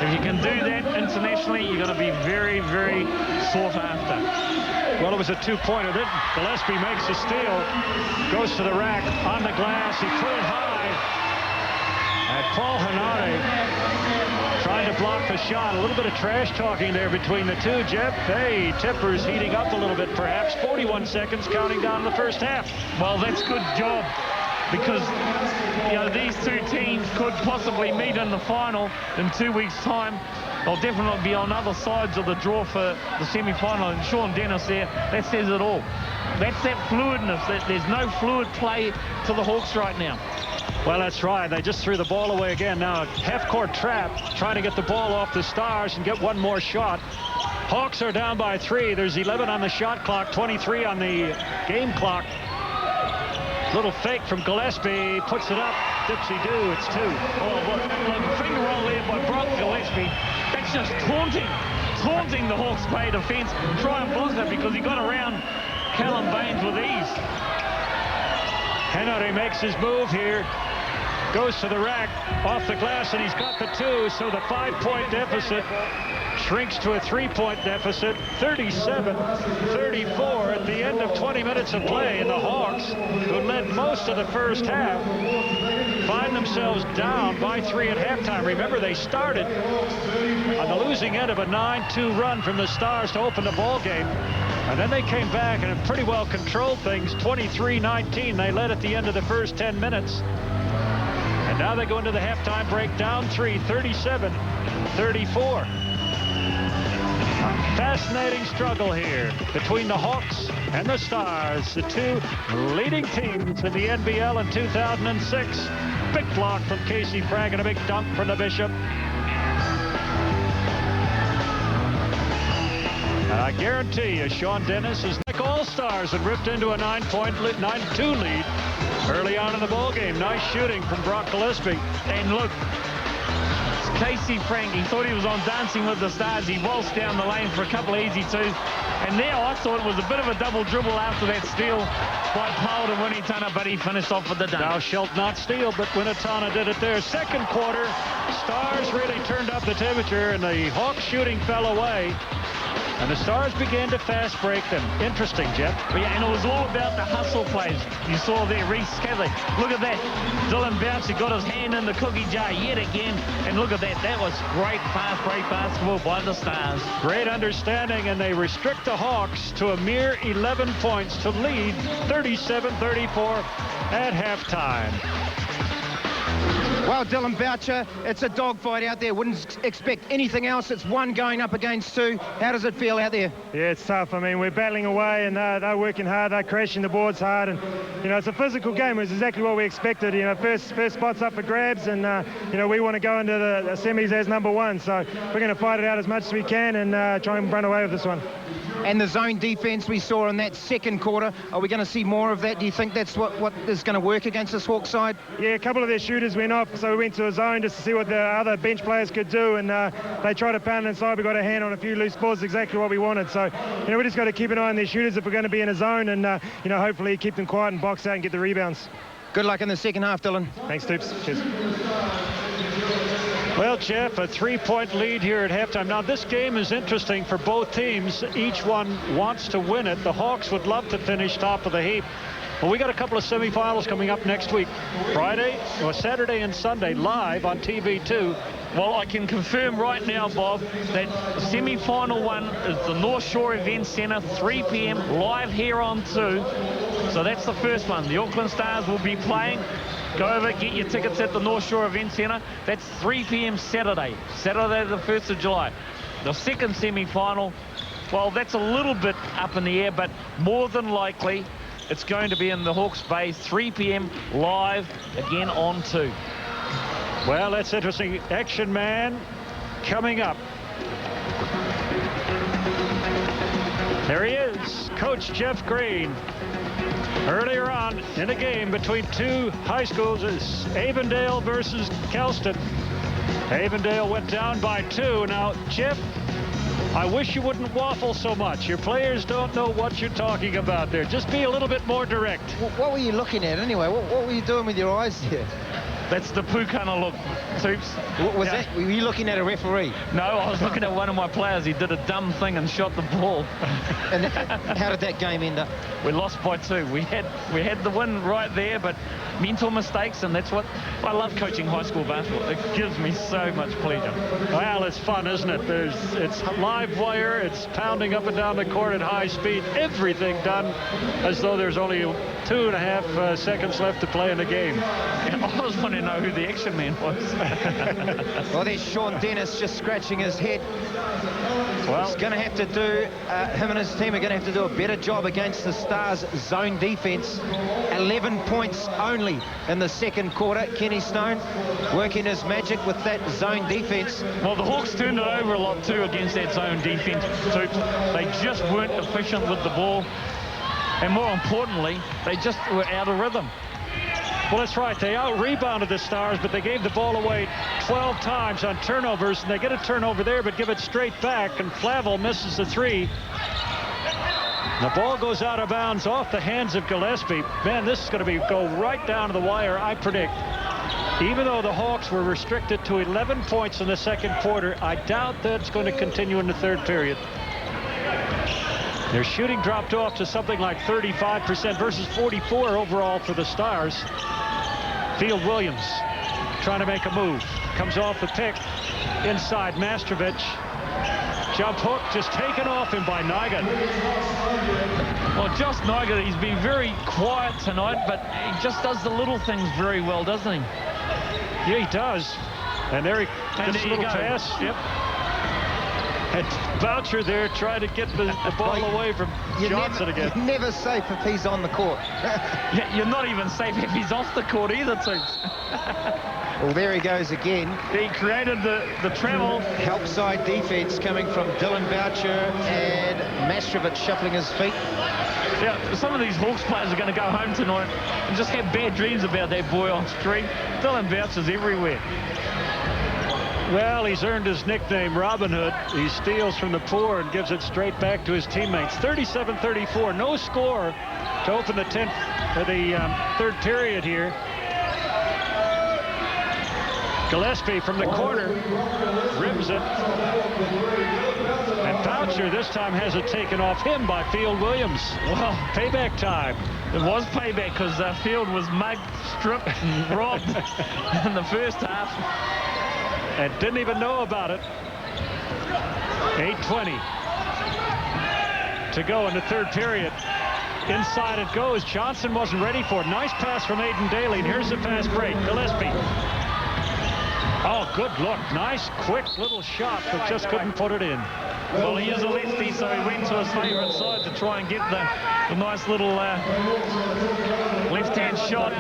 If you can do that internationally, you're going to be very, very sought after. Well, it was a two-pointer. Then Gillespie makes a steal, goes to the rack, on the glass, he put it high. And Paul Hanare trying to block the shot. A little bit of trash talking there between the two, Jeff. Hey, tempers heating up a little bit, perhaps. 41 seconds counting down the first half. Well, that's good job, because you know these two teams could possibly meet in the final in 2 weeks' time. They'll definitely be on other sides of the draw for the semi-final. And Sean Dennis there, that says it all. That's that fluidness. There's no fluid play to the Hawks right now. Well, that's right. They just threw the ball away again. Now, half-court trap, trying to get the ball off the Stars and get one more shot. Hawks are down by 3. There's 11 on the shot clock, 23 on the game clock. Little fake from Gillespie, puts it up. Dipsy-do, it's 2. Oh, look, finger roll there by Brock Gillespie. That's just taunting the Hawks play defense. Try and block it because he got around Callum Baines with ease. Henry makes his move here, goes to the rack, off the glass, and he's got the 2, so the 5-point deficit shrinks to a 3-point deficit, 37-34 at the end of 20 minutes of play. And the Hawks, who led most of the first half, find themselves down by 3 at halftime. Remember, they started on the losing end of a 9-2 run from the Stars to open the ball game. And then they came back and have pretty well controlled things. 23-19, they led at the end of the first 10 minutes. And now they go into the halftime break down 3, 37-34. Fascinating struggle here between the Hawks and the Stars, the two leading teams in the NBL in 2006. Big block from Casey Frag and a big dunk from the Bishop. And I guarantee you, Sean Dennis is like All-Stars and ripped into a 9-2 lead early on in the ball game. Nice shooting from Brock Gillespie. And look, Casey Frank, he thought he was on Dancing with the Stars. He waltzed down the lane for a couple of easy 2s. And now I thought it was a bit of a double dribble after that steal by Powell to Winitana, but he finished off with the dunk. Thou shalt not steal, but Winitana did it there. Second quarter, Stars really turned up the temperature, and the Hawks shooting fell away. And the Stars began to fast break them. Interesting, Jeff. Yeah, and it was all about the hustle plays. You saw there, Reece Scally. Look at that. Dylan Bouncer got his hand in the cookie jar yet again. And look at that. That was great fast break basketball by the Stars. Great understanding, and they restrict the Hawks to a mere 11 points to lead 37-34 at halftime. Well, Dylan Boucher, it's a dogfight out there. Wouldn't expect anything else. It's one going up against two. How does it feel out there? Yeah, it's tough. I mean, we're battling away, and they're working hard. They're crashing the boards hard, and it's a physical game. It's exactly what we expected. First spot's up for grabs, and we want to go into the semis as number one. So we're going to fight it out as much as we can and try and run away with this one. And the zone defense we saw in that second quarter, are we going to see more of that? Do you think that's what is going to work against this Hawks side? Yeah, a couple of their shooters went off, so we went to a zone just to see what the other bench players could do, and they tried to pound inside. We got a hand on a few loose balls, exactly what we wanted. So, we just got to keep an eye on their shooters if we're going to be in a zone, and hopefully keep them quiet and box out and get the rebounds. Good luck in the second half, Dylan. Thanks, Stoops. Cheers. Well, Jeff, a 3-point lead here at halftime. Now, this game is interesting for both teams. Each one wants to win it. The Hawks would love to finish top of the heap. Well, we got a couple of semifinals coming up next week. Saturday and Sunday, live on TV2. Well, I can confirm right now, Bob, that semi-final one is the North Shore Event Centre, 3 p.m. live here on 2. So that's the first one. The Auckland Stars will be playing. Go over, get your tickets at the North Shore Event Centre. That's 3 p.m. Saturday the 1st of July. The second semi-final, well, that's a little bit up in the air, but more than likely it's going to be in the Hawke's Bay, 3 p.m. live again on 2. Well, that's interesting. Action Man coming up. There he is, Coach Jeff Green. Earlier on in a game between two high schools is Avondale versus Kelston. Avondale went down by 2. Now, Jeff, I wish you wouldn't waffle so much. Your players don't know what you're talking about there. Just be a little bit more direct. What were you looking at anyway? What were you doing with your eyes here? That's the Pukana look, Toops. Was that? Were you looking at a referee? No, I was looking at one of my players. He did a dumb thing and shot the ball. And how did that game end up? We lost by 2. We had the win right there, but mental mistakes, and that's what I love coaching high school basketball. It gives me so much pleasure. Well, it's fun, isn't it? It's live wire. It's pounding up and down the court at high speed. Everything done as though there's only 2.5 seconds left to play in the game. I was wanting to know who the action man was. Well, there's Sean Dennis just scratching his head. Well, he's going to have to do, him and his team are going to have to do a better job against the Stars' zone defense. 11 points only in the second quarter. Kenny Stone working his magic with that zone defense. Well, the Hawks turned it over a lot too against that zone defense. They just weren't efficient with the ball. And more importantly, they just were out of rhythm. Well, that's right. They out-rebounded the Stars, but they gave the ball away 12 times on turnovers, and they get a turnover there, but give it straight back, and Flavel misses the 3. The ball goes out of bounds off the hands of Gillespie. Man, this is going to go right down to the wire, I predict. Even though the Hawks were restricted to 11 points in the second quarter, I doubt that's going to continue in the third period. Their shooting dropped off to something like 35% versus 44 overall for the Stars. Field Williams trying to make a move. Comes off the pick. Inside Mastrovic. Jump hook just taken off him by Nygaard. Well, Josh Nygaard, he's been very quiet tonight, but he just does the little things very well, doesn't he? Yeah, he does. And there he gets a little pass. Yep. And Boucher there trying to get the ball away from Johnson again. You're never safe if he's on the court. You're not even safe if he's off the court either, too. Well, there he goes again. He created the travel. Help side defense coming from Dylan Boucher and Mastrovic shuffling his feet. Yeah, some of these Hawks players are going to go home tonight and just have bad dreams about that boy on screen. Dylan Boucher's everywhere. Well, he's earned his nickname, Robin Hood. He steals from the poor and gives it straight back to his teammates. 37-34, no score to open the third period here. Gillespie from the corner rims it. And Boucher Boucher this time has it taken off him by Field Williams. Well, payback time. It was payback because Field was mugged, stripped and robbed in the first half. And didn't even know about it. 8:20 to go in the third period. Inside it goes. Johnson wasn't ready for it. Nice pass from Aiden Daly. And here's the fast break. Gillespie. Oh, good look. Nice, quick little shot, but just couldn't put it in. Well, he is a lefty, so he went to his favourite side to try and get the nice little left-hand shot.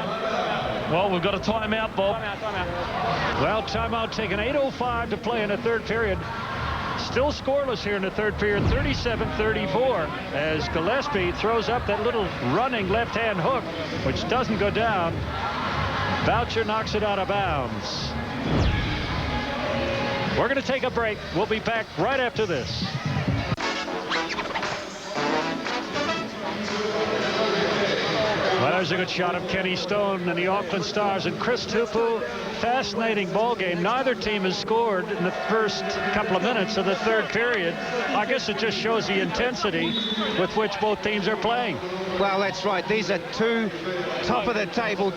Well, we've got a timeout, Bob. Well, timeout taken. 8:05 to play in the third period. Still scoreless here in the third period, 37-34, as Gillespie throws up that little running left-hand hook, which doesn't go down. Boucher knocks it out of bounds. We're going to take a break. We'll be back right after this. Well, there's a good shot of Kenny Stone and the Auckland Stars and Chris Tupu. Fascinating ball game. Neither team has scored in the first couple of minutes of the third period. I guess it just shows the intensity with which both teams are playing. Well, that's right. These are two top of the table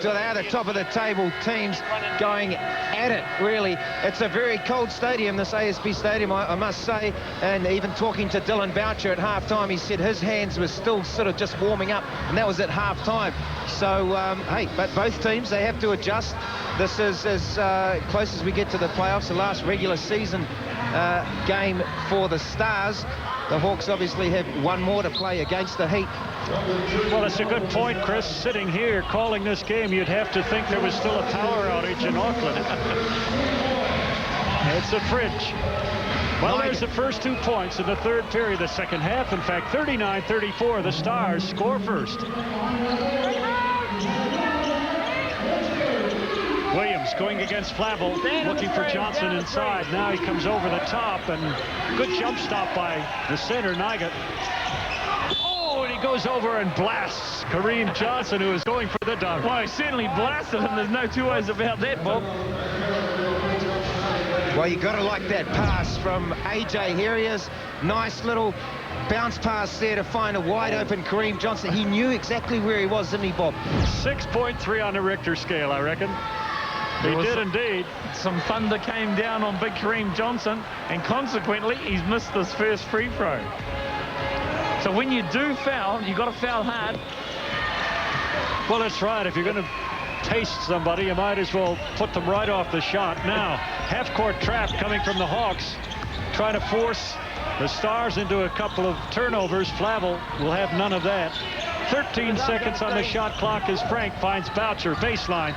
teams going at it, really. It's a very cold stadium, this ASB stadium, I must say. And even talking to Dylan Boucher at halftime, he said his hands were still sort of just warming up, and that was at halftime. So, hey, but both teams, they have to adjust. This is as close as we get to the playoffs, the last regular season game for the Stars. The Hawks obviously have one more to play against the Heat. Well, it's a good point, Chris. Sitting here calling this game, you'd have to think there was still a power outage in Auckland. It's a fridge. Well, there's the first 2 points in the third period, the second half. In fact, 39-34, the Stars score first. Williams going against Flavel, looking for Johnson inside. Now he comes over the top, and good jump stop by the center, Nygott. Oh, and he goes over and blasts Kareem Johnson, who is going for the dunk. Well, he certainly blasted him. There's no two ways about that, Bob. Well, you got to like that pass from AJ. Here he is. Nice little bounce pass there to find a wide open Kareem Johnson. He knew exactly where he was, didn't he, Bob? 6.3 on the Richter scale, I reckon. He did indeed. Some thunder came down on big Kareem Johnson, and consequently, he's missed this first free throw. So when you do foul, you got to foul hard. Well, that's right. If you're going to taste somebody, you might as well put them right off the shot. Now, half-court trap coming from the Hawks, trying to force the Stars into a couple of turnovers. Flavel will have none of that. 13 seconds on the shot clock as Frank finds Boucher, baseline.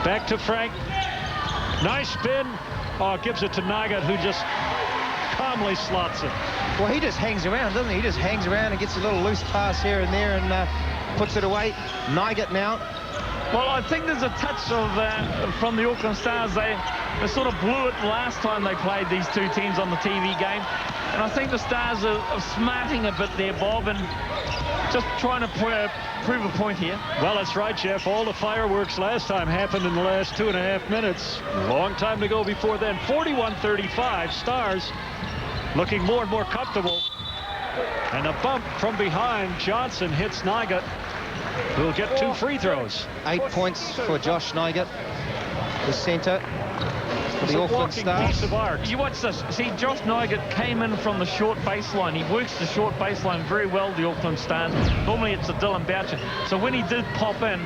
Back to Frank. Nice spin. Oh, gives it to Nygott, who just calmly slots it. Well, he just hangs around, doesn't he? He just hangs around and gets a little loose pass here and there and puts it away. Nygott now. Well, I think there's a touch of from the Auckland Stars. They sort of blew it last time they played these two teams on the TV game. And I think the Stars are smarting a bit there, Bob, and just trying to prove a point here. Well, that's right, Jeff. All the fireworks last time happened in the last 2.5 minutes. Long time to go before then. 41-35. Stars looking more and more comfortable. And a bump from behind. Johnson hits Nygott, who'll get 2 free throws. 8 points for Josh Nygott, the center for the Auckland Stars. Piece of art. You watch this. See, Josh Nygott came in from the short baseline. He works the short baseline very well, the Auckland Stars. Normally it's a Dylan Boucher. So when he did pop in,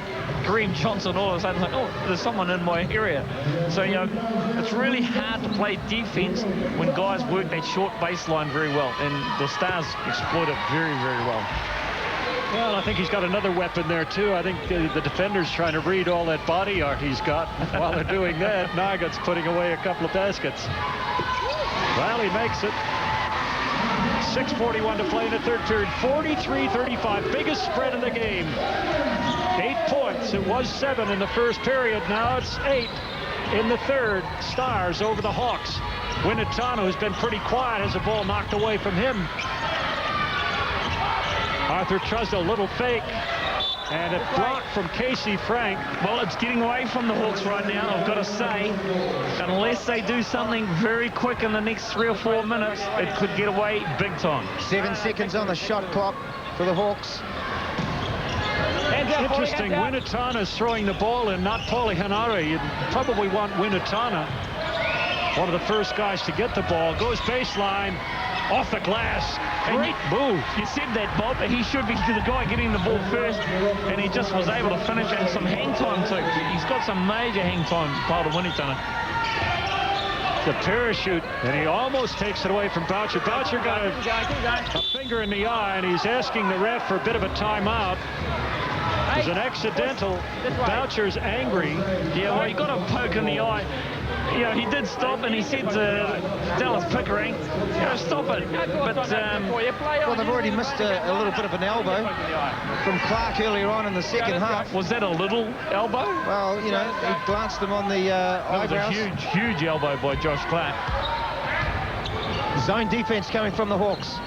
Kareem Johnson all of a sudden like, oh, there's someone in my area. So, you know, it's really hard to play defense when guys work that short baseline very well. And the Stars exploit it very, very well. Well, I think he's got another weapon there, too. I think the defender's trying to read all that body art he's got. While they're doing that, Nygott's putting away a couple of baskets. Well, he makes it. 6:41 to play in the third period. 43-35, biggest spread in the game. 8 points. It was 7 in the first period. Now it's 8 in the third. Stars over the Hawks. Winatano, who's been pretty quiet, has a ball knocked away from him. Arthur Trusdell, little fake. And a block from Casey Frank. Well, it's getting away from the Hawks right now, I've got to say. Unless they do something very quick in the next 3 or 4 minutes, it could get away big time. 7 seconds on the shot clock for the Hawks. Interesting, Winatana's throwing the ball in, not Paulie Hanare. You'd probably want Winatana, one of the first guys to get the ball. Goes baseline, off the glass. Great move. You said that, Bob. He should be the guy getting the ball first, and he just was able to finish and some hang time too. He's got some major hang time, part of Winatana. The parachute, and he almost takes it away from Boucher. Boucher got a finger in the eye, and he's asking the ref for a bit of a timeout. It's an accidental. Boucher's angry. Yeah, well, he got a poke in the eye. You know, he did stop, and he said to Dallas Pickering, you know, stop it. But, well, they've already missed a little bit of an elbow from Clark earlier on in the second half. Was that a little elbow? Well, you know, he glanced him on the eyebrows. That was a huge, huge elbow by Josh Clark. Zone defense coming from the Hawks.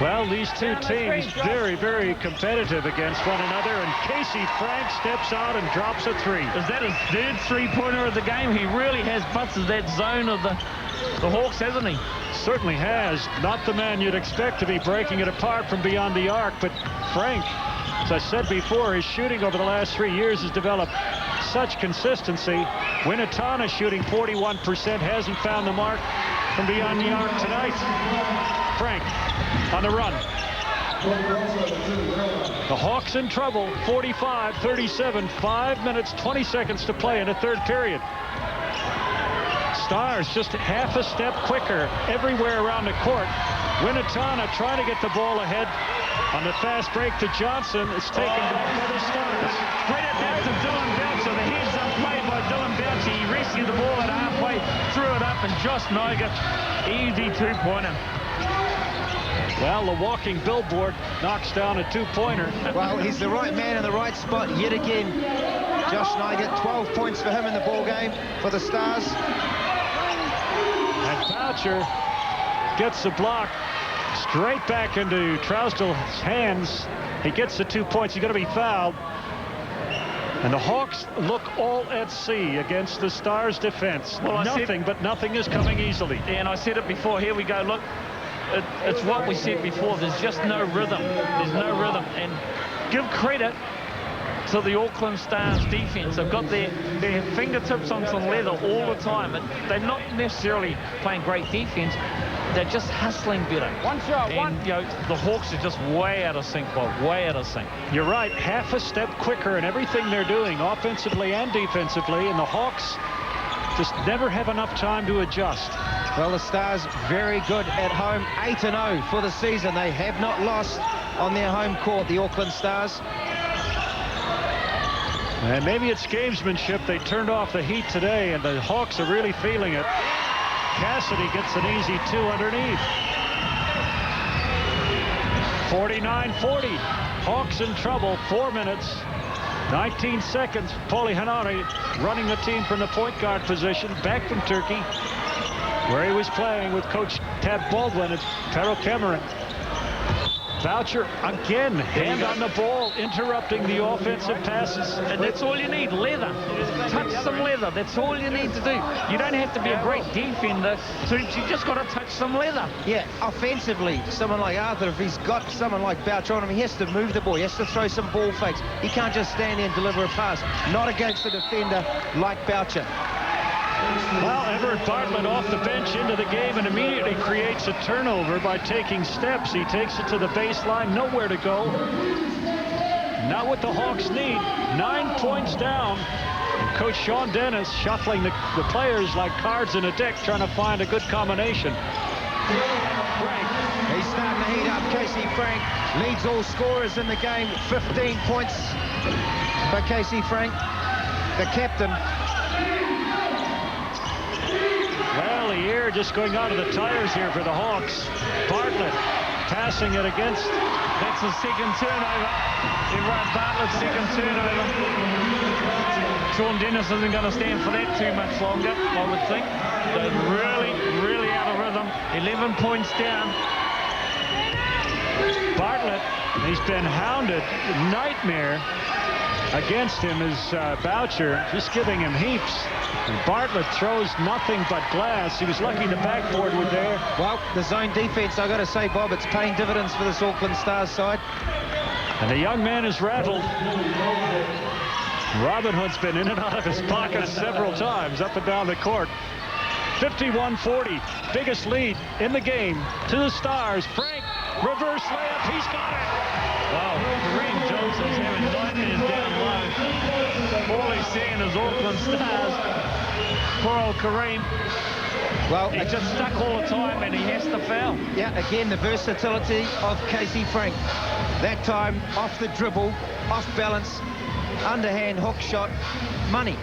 Well, these two teams very, very competitive against one another, and Casey Frank steps out and drops a 3. Is that his third three-pointer of the game? He really has busted that zone of the Hawks, hasn't he? Certainly has. Not the man you'd expect to be breaking it apart from beyond the arc, but Frank, as I said before, his shooting over the last 3 years has developed such consistency. Winatana shooting 41%, hasn't found the mark from beyond the arc tonight. Frank on the run. The Hawks in trouble, 45-37, 5 minutes, 20 seconds to play in the third period. Stars just half a step quicker everywhere around the court. Winatana trying to get the ball ahead on the fast break to Johnson. It's taken by the Stars. Credit that to Dylan Boucher. The heads-up play by Dylan Boucher. He rescued the ball at halfway, threw it up, and Josh Niger, easy two-pointer. Well, the walking billboard knocks down a two-pointer. Well, he's the right man in the right spot yet again. Josh Niger, 12 points for him in the ball game for the Stars. And Boucher gets the block straight back into Trousdale's hands. He gets the 2 points. He's going to be fouled. And the Hawks look all at sea against the Stars' defense. Well, nothing is coming easily. Yeah, and I said it before. Here we go. Look. It's what we said before. There's just no rhythm. There's no rhythm. And give credit to the Auckland Stars defense. They've got their fingertips on some leather all the time. They're not necessarily playing great defense. They're just hustling better. One shot, and, you know, the Hawks are just way out of sync, Bob. Way out of sync. You're right. Half a step quicker in everything they're doing, offensively and defensively. And the Hawks just never have enough time to adjust. Well, the Stars very good at home, 8-0 for the season. They have not lost on their home court, the Auckland Stars. And maybe it's gamesmanship. They turned off the heat today, and the Hawks are really feeling it. Cassidy gets an easy 2 underneath. 49-40. Hawks in trouble. 4 minutes. 19 seconds. Paulie Hanare running the team from the point guard position, back from Turkey, where he was playing with Coach Tab Baldwin and Pero Cameron. Boucher again, hand on the ball, interrupting the offensive passes. And that's all you need, leather. Touch some leather. That's all you need to do. You don't have to be a great defender, so you just got to touch some leather. Yeah, offensively, someone like Arthur, if he's got someone like Boucher on him, he has to move the ball. He has to throw some ball fakes. He can't just stand there and deliver a pass. Not against a defender like Boucher. Well, Everett Bartlett off the bench into the game and immediately creates a turnover by taking steps. He takes it to the baseline, nowhere to go. Not what the Hawks need. 9 points down. And Coach Sean Dennis shuffling the players like cards in a deck, trying to find a good combination. Frank, he's starting to heat up. Casey Frank leads all scorers in the game. 15 points for Casey Frank, the captain. Well, the air just going out of the tires here for the Hawks. Bartlett passing it against. That's the second turnover. Everett Bartlett's second turnover. Sean Dennis isn't going to stand for that too much longer, I would think. They're really, really out of rhythm. 11 points down. Bartlett He's been hounded. Nightmare against him is Boucher, just giving him heaps. And Bartlett throws nothing but glass. He was lucky the backboard was there. Well, the zone defense, I've got to say, Bob, it's paying dividends for this Auckland Stars side. And the young man is rattled. Robin Hood's been in and out of his pocket several times up and down the court. 51-40, biggest lead in the game to the Stars. Frank, reverse layup, he's got it. Wow, Kareem Johnson's having nightmares down low. All he's seeing is Auckland Stars. Poor old Kareem. Well, he's just stuck all the time and he has to foul. Yeah, again, the versatility of Casey Frank. That time, off the dribble, off balance, underhand hook shot, money.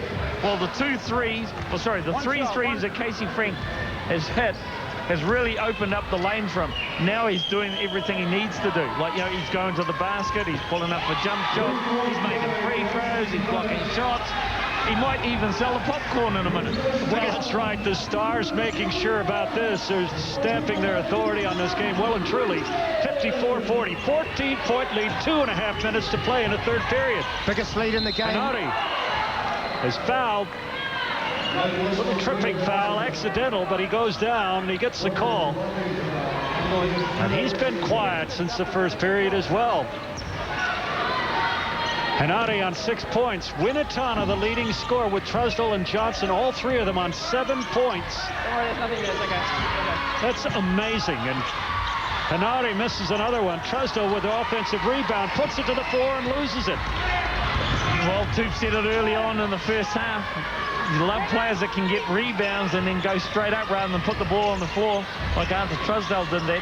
Well, the three threes that Casey Frank has hit has really opened up the lane for him. Now he's doing everything he needs to do. Like, you know, he's going to the basket, he's pulling up a jump shot, he's making free throws, he's blocking shots. He might even sell a popcorn in a minute. Well, that's right. The Stars making sure about this. They're stamping their authority on this game well and truly. 54-40, 14-point lead, 2.5 minutes to play in the third period. Biggest lead in the game. Hanari is fouled. Little tripping foul, accidental, but he goes down and he gets the call. And he's been quiet since the first period as well. Hanari on 6 points. Winatana, the leading scorer, with Trusdell and Johnson, all three of them on 7 points. That's amazing. And Hanari misses another one. Trusdell with the offensive rebound, puts it to the floor and loses it. Well, Toop said it early on in the first half. You love players that can get rebounds and then go straight up rather than put the ball on the floor like Arthur Trusdell did then.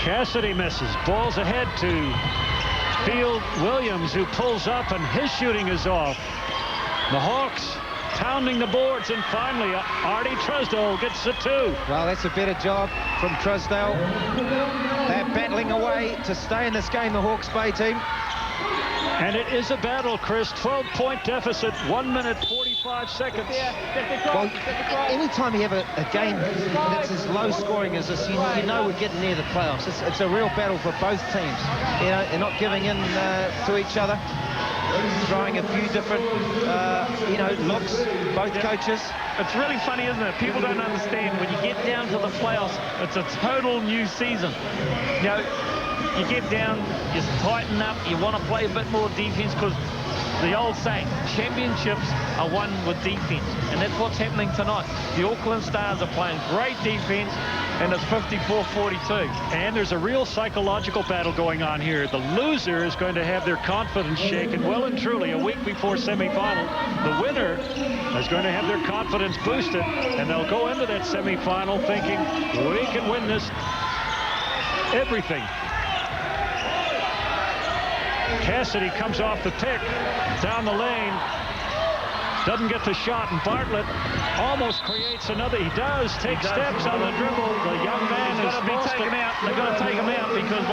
Cassidy misses. Ball's ahead to Field Williams, who pulls up, and his shooting is off. The Hawks pounding the boards, and finally Artie Trusdell gets the two. Well, that's a better job from Trusdell. They're battling away to stay in this game, the Hawke's Bay team. And it is a battle, Chris. 12-point deficit, 1 minute 45 seconds. Well, anytime you have a game that's as low scoring as this, you know we're getting near the playoffs. It's a real battle for both teams. You know, they're not giving in to each other, trying a few different, looks, both coaches. It's really funny, isn't it? People don't understand when you get down to the playoffs, it's a total new season. You know, you get down, you tighten up, you want to play a bit more defense, because the old saying, championships are won with defense, and that's what's happening tonight. The Auckland Stars are playing great defense, and it's 54-42. And there's a real psychological battle going on here. The loser is going to have their confidence shaken well and truly a week before semifinal. The winner is going to have their confidence boosted, and they'll go into that semifinal thinking, we can win this everything. Cassidy comes off the pick, down the lane, doesn't get the shot, and Bartlett almost creates another. He does take steps on the dribble. The young man is got to be taken out. They've got to take him out because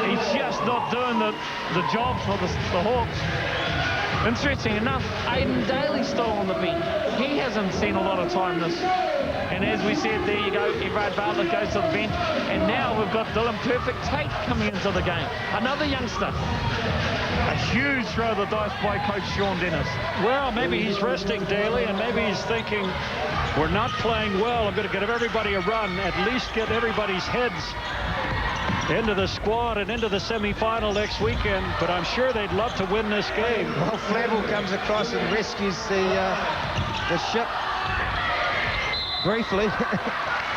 he's just not doing the job for the Hawks. Interesting enough, Aiden Daly's still on the bench. He hasn't seen a lot of time this. And as we said, there you go, Everard Bartlett goes to the bench. And now we've got Dylan Perfect Tate coming into the game. Another youngster. A huge throw of the dice by Coach Sean Dennis. Well, maybe he's resting Daly, and maybe he's thinking, we're not playing well. I'm going to give everybody a run, at least get everybody's heads into the squad and into the semifinal next weekend. But I'm sure they'd love to win this game. Well, Flavel comes across and rescues the ship briefly.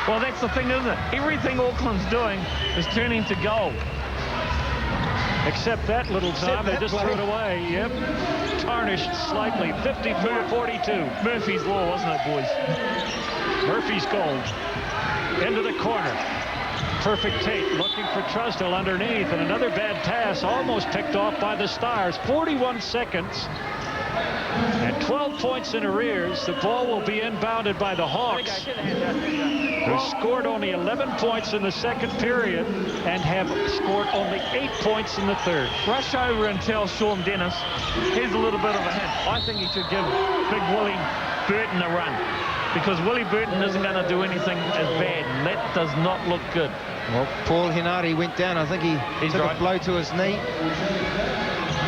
Well, that's the thing, isn't it? Everything Auckland's doing is turning to goal. Except that little time, they just threw it away. Yep. Tarnished slightly. 54-42. Murphy's Law, wasn't it, boys? Murphy's gold. Into the corner. Perfect Tate looking for Trusdell underneath, and another bad pass almost picked off by the Stars. 41 seconds. And 12 points in arrears. The ball will be inbounded by the Hawks, who scored only 11 points in the second period and have scored only 8 points in the third. Rush over and tell Sean Dennis, here's a little bit of a hint. I think he should give Big Willie Burton a run, because Willie Burton isn't going to do anything as bad, and that does not look good. Well, Paul Hinari went down. I think he took a blow to his knee.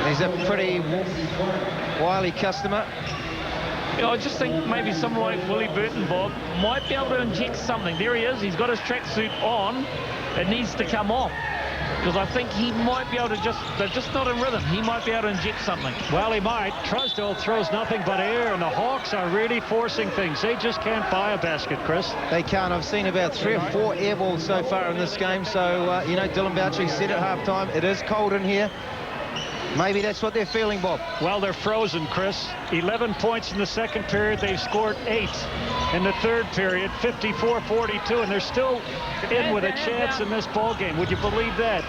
He's a pretty wily customer. I just think maybe someone like Willie Burton, Bob, might be able to inject something. There he is. He's got his tracksuit on. It needs to come off. Because I think he might be able to they're just not in rhythm. He might be able to inject something. Well, he might. Trusdale throws nothing but air, and the Hawks are really forcing things. They just can't buy a basket, Chris. They can't. I've seen about 3 or 4 air balls so far in this game. So, you know, Dylan Boucher said at halftime, it is cold in here. Maybe that's what they're feeling, Bob. Well, they're frozen, Chris. 11 points in the second period. They've scored 8 in the third period, 54-42, and they're still in with a chance in this ball game. Would you believe that?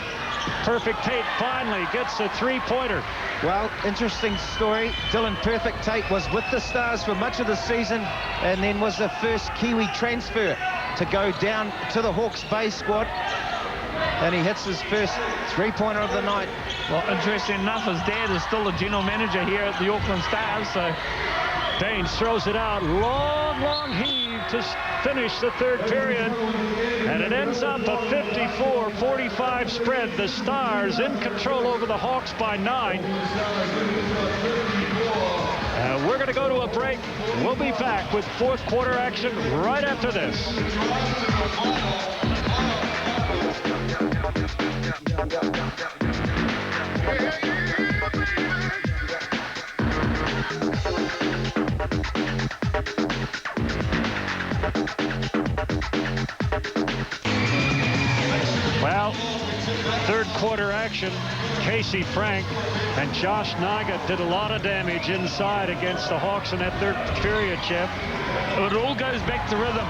Perfect Tate finally gets a three-pointer. Well, interesting story. Dylan Perfect Tate was with the Stars for much of the season and then was the first Kiwi transfer to go down to the Hawke's Bay squad. And he hits his first three-pointer of the night. Well, interesting enough, his dad is still the general manager here at the Auckland Stars, so... Baines throws it out. Long heave to finish the third period. And it ends up a 54-45 spread. The Stars in control over the Hawks by 9. We're going to go to a break. We'll be back with fourth quarter action right after this. Well, third quarter action. Casey Frank and Josh Nugget did a lot of damage inside against the Hawks in that third period, Jeff. It all goes back to rhythm,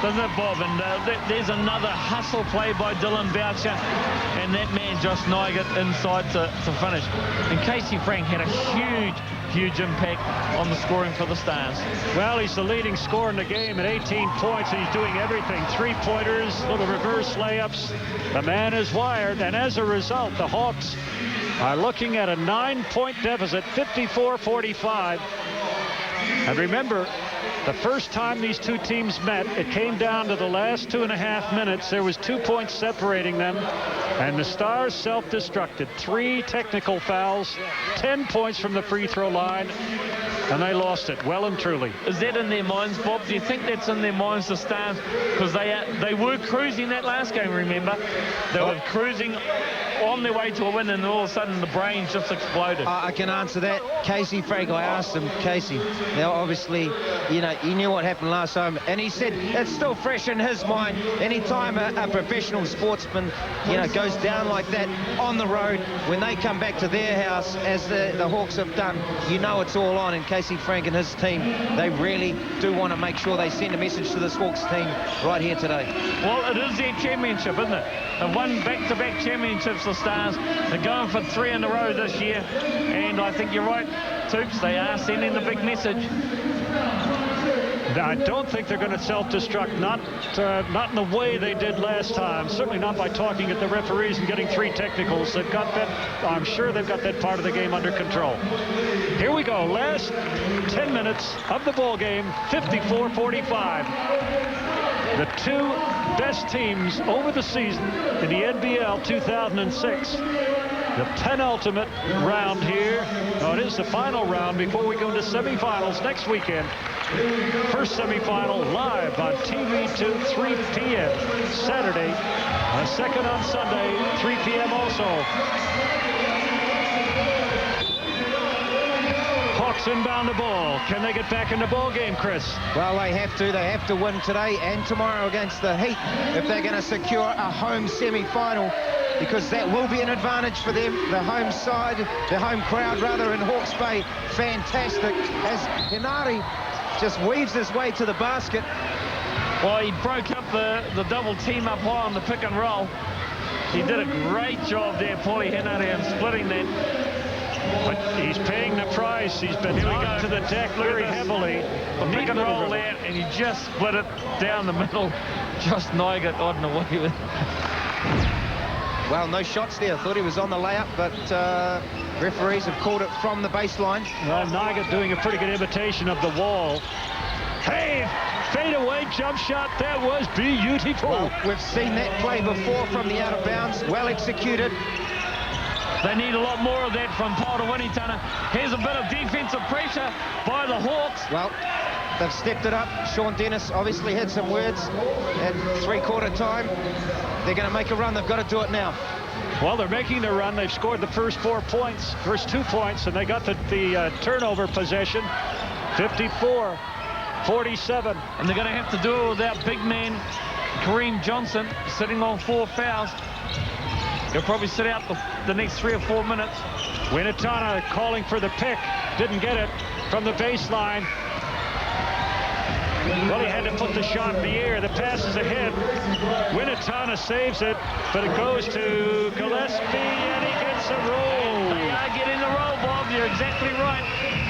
doesn't it, Bob? And there's another hustle play by Dylan Boucher, and that man, Josh Nugget, inside to finish. And Casey Frank had a huge impact on the scoring for the Stars. Well, he's the leading scorer in the game at 18 points, and he's doing everything. Three-pointers, little reverse layups. The man is wired, and as a result, the Hawks are looking at a 9-point deficit, 54-45. And remember, the first time these two teams met, it came down to the last 2.5 minutes. There was 2 points separating them, and the Stars self-destructed. 3 technical fouls, 10 points from the free throw line, and they lost it well and truly. Is that in their minds, Bob? Do you think that's in their minds, the Stars? Because they were cruising that last game, remember? They were cruising on their way to a win, and all of a sudden the brains just exploded. I can answer that. Casey Frank, I asked him, Casey, now obviously, you know, he knew what happened last time, and he said it's still fresh in his mind. Anytime a professional sportsman, you know, goes down like that on the road, when they come back to their house, as the Hawks have done, you know it's all on. And Casey Frank and his team, they really do want to make sure they send a message to this Hawks team right here today. Well, it is their championship, isn't it? They've won back-to-back championships, the Stars. They're going for 3 in a row this year, and I think you're right, Toops, they are sending the big message. I don't think they're going to self-destruct, not in the way they did last time. Certainly not by talking at the referees and getting 3 technicals. They've got that. I'm sure they've got that part of the game under control. Here we go. Last 10 minutes of the ball game. 54-45. The 2 best teams over the season in the NBL 2006. The penultimate round here. No, it is the final round before we go into semifinals next weekend. First semifinal live on TV2, 3 p.m. Saturday. Second on Sunday, 3 p.m. also. Hawks inbound the ball. Can they get back in the ball game, Chris? Well, they have to. They have to win today and tomorrow against the Heat if they're going to secure a home semi-final, because that will be an advantage for them. The home side, the home crowd rather, in Hawke's Bay, fantastic, as Hinari just weaves his way to the basket. Well, he broke up the double team up high on the pick and roll. He did a great job there, Paulie Hinari, in splitting that. But he's paying the price. He's been tied to the deck very heavily. Pick and roll there, and he just split it down the middle. Just Nugget on the way with. Well, no shots there. I thought he was on the layup, but referees have called it from the baseline. Well, Nugget doing a pretty good imitation of the wall. Hey, fadeaway jump shot. That was beautiful. Well, we've seen that play before from the out of bounds. Well executed. They need a lot more of that from Paul Winitana. Here's a bit of defensive pressure by the Hawks. Well, they've stepped it up. Sean Dennis obviously had some words at three-quarter time. They're going to make a run. They've got to do it now. Well, they're making the run. They've scored the first 2 points, and they got the turnover possession. 54-47. And they're going to have to do it without big man Kareem Johnson sitting on 4 fouls. He'll probably sit out the next 3 or 4 minutes. Winitana calling for the pick. Didn't get it from the baseline. Well, he had to put the shot in the air. The pass is ahead. Winitana saves it, but it goes to Gillespie, and he gets a roll. They are getting the roll, Bob. You're exactly right.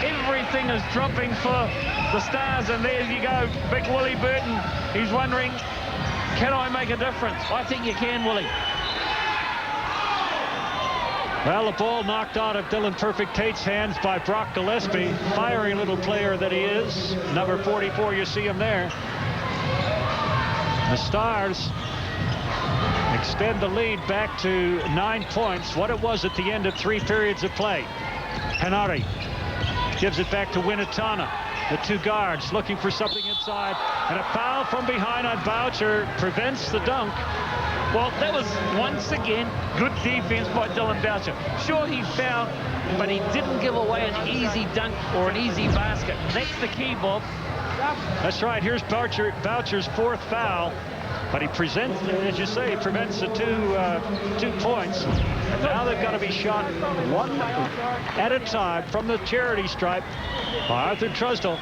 Everything is dropping for the Stars, and there you go. Big Willie Burton. He's wondering, can I make a difference? I think you can, Willie. Well, the ball knocked out of Dylan Perfect Tate's hands by Brock Gillespie. Fiery little player that he is. Number 44, you see him there. The Stars extend the lead back to 9 points. What it was at the end of 3 periods of play. Henare gives it back to Winitana. The 2 guards looking for something inside. And a foul from behind on Boucher prevents the dunk. Well, that was, once again, good defense by Dylan Boucher. Sure, he fouled, but he didn't give away an easy dunk or an easy basket. That's the key, Bob. That's right. Here's Boucher's 4th foul. But he presents, as you say, he prevents the 2 points. And now they've got to be shot 1 at a time from the charity stripe by Arthur Trusdell,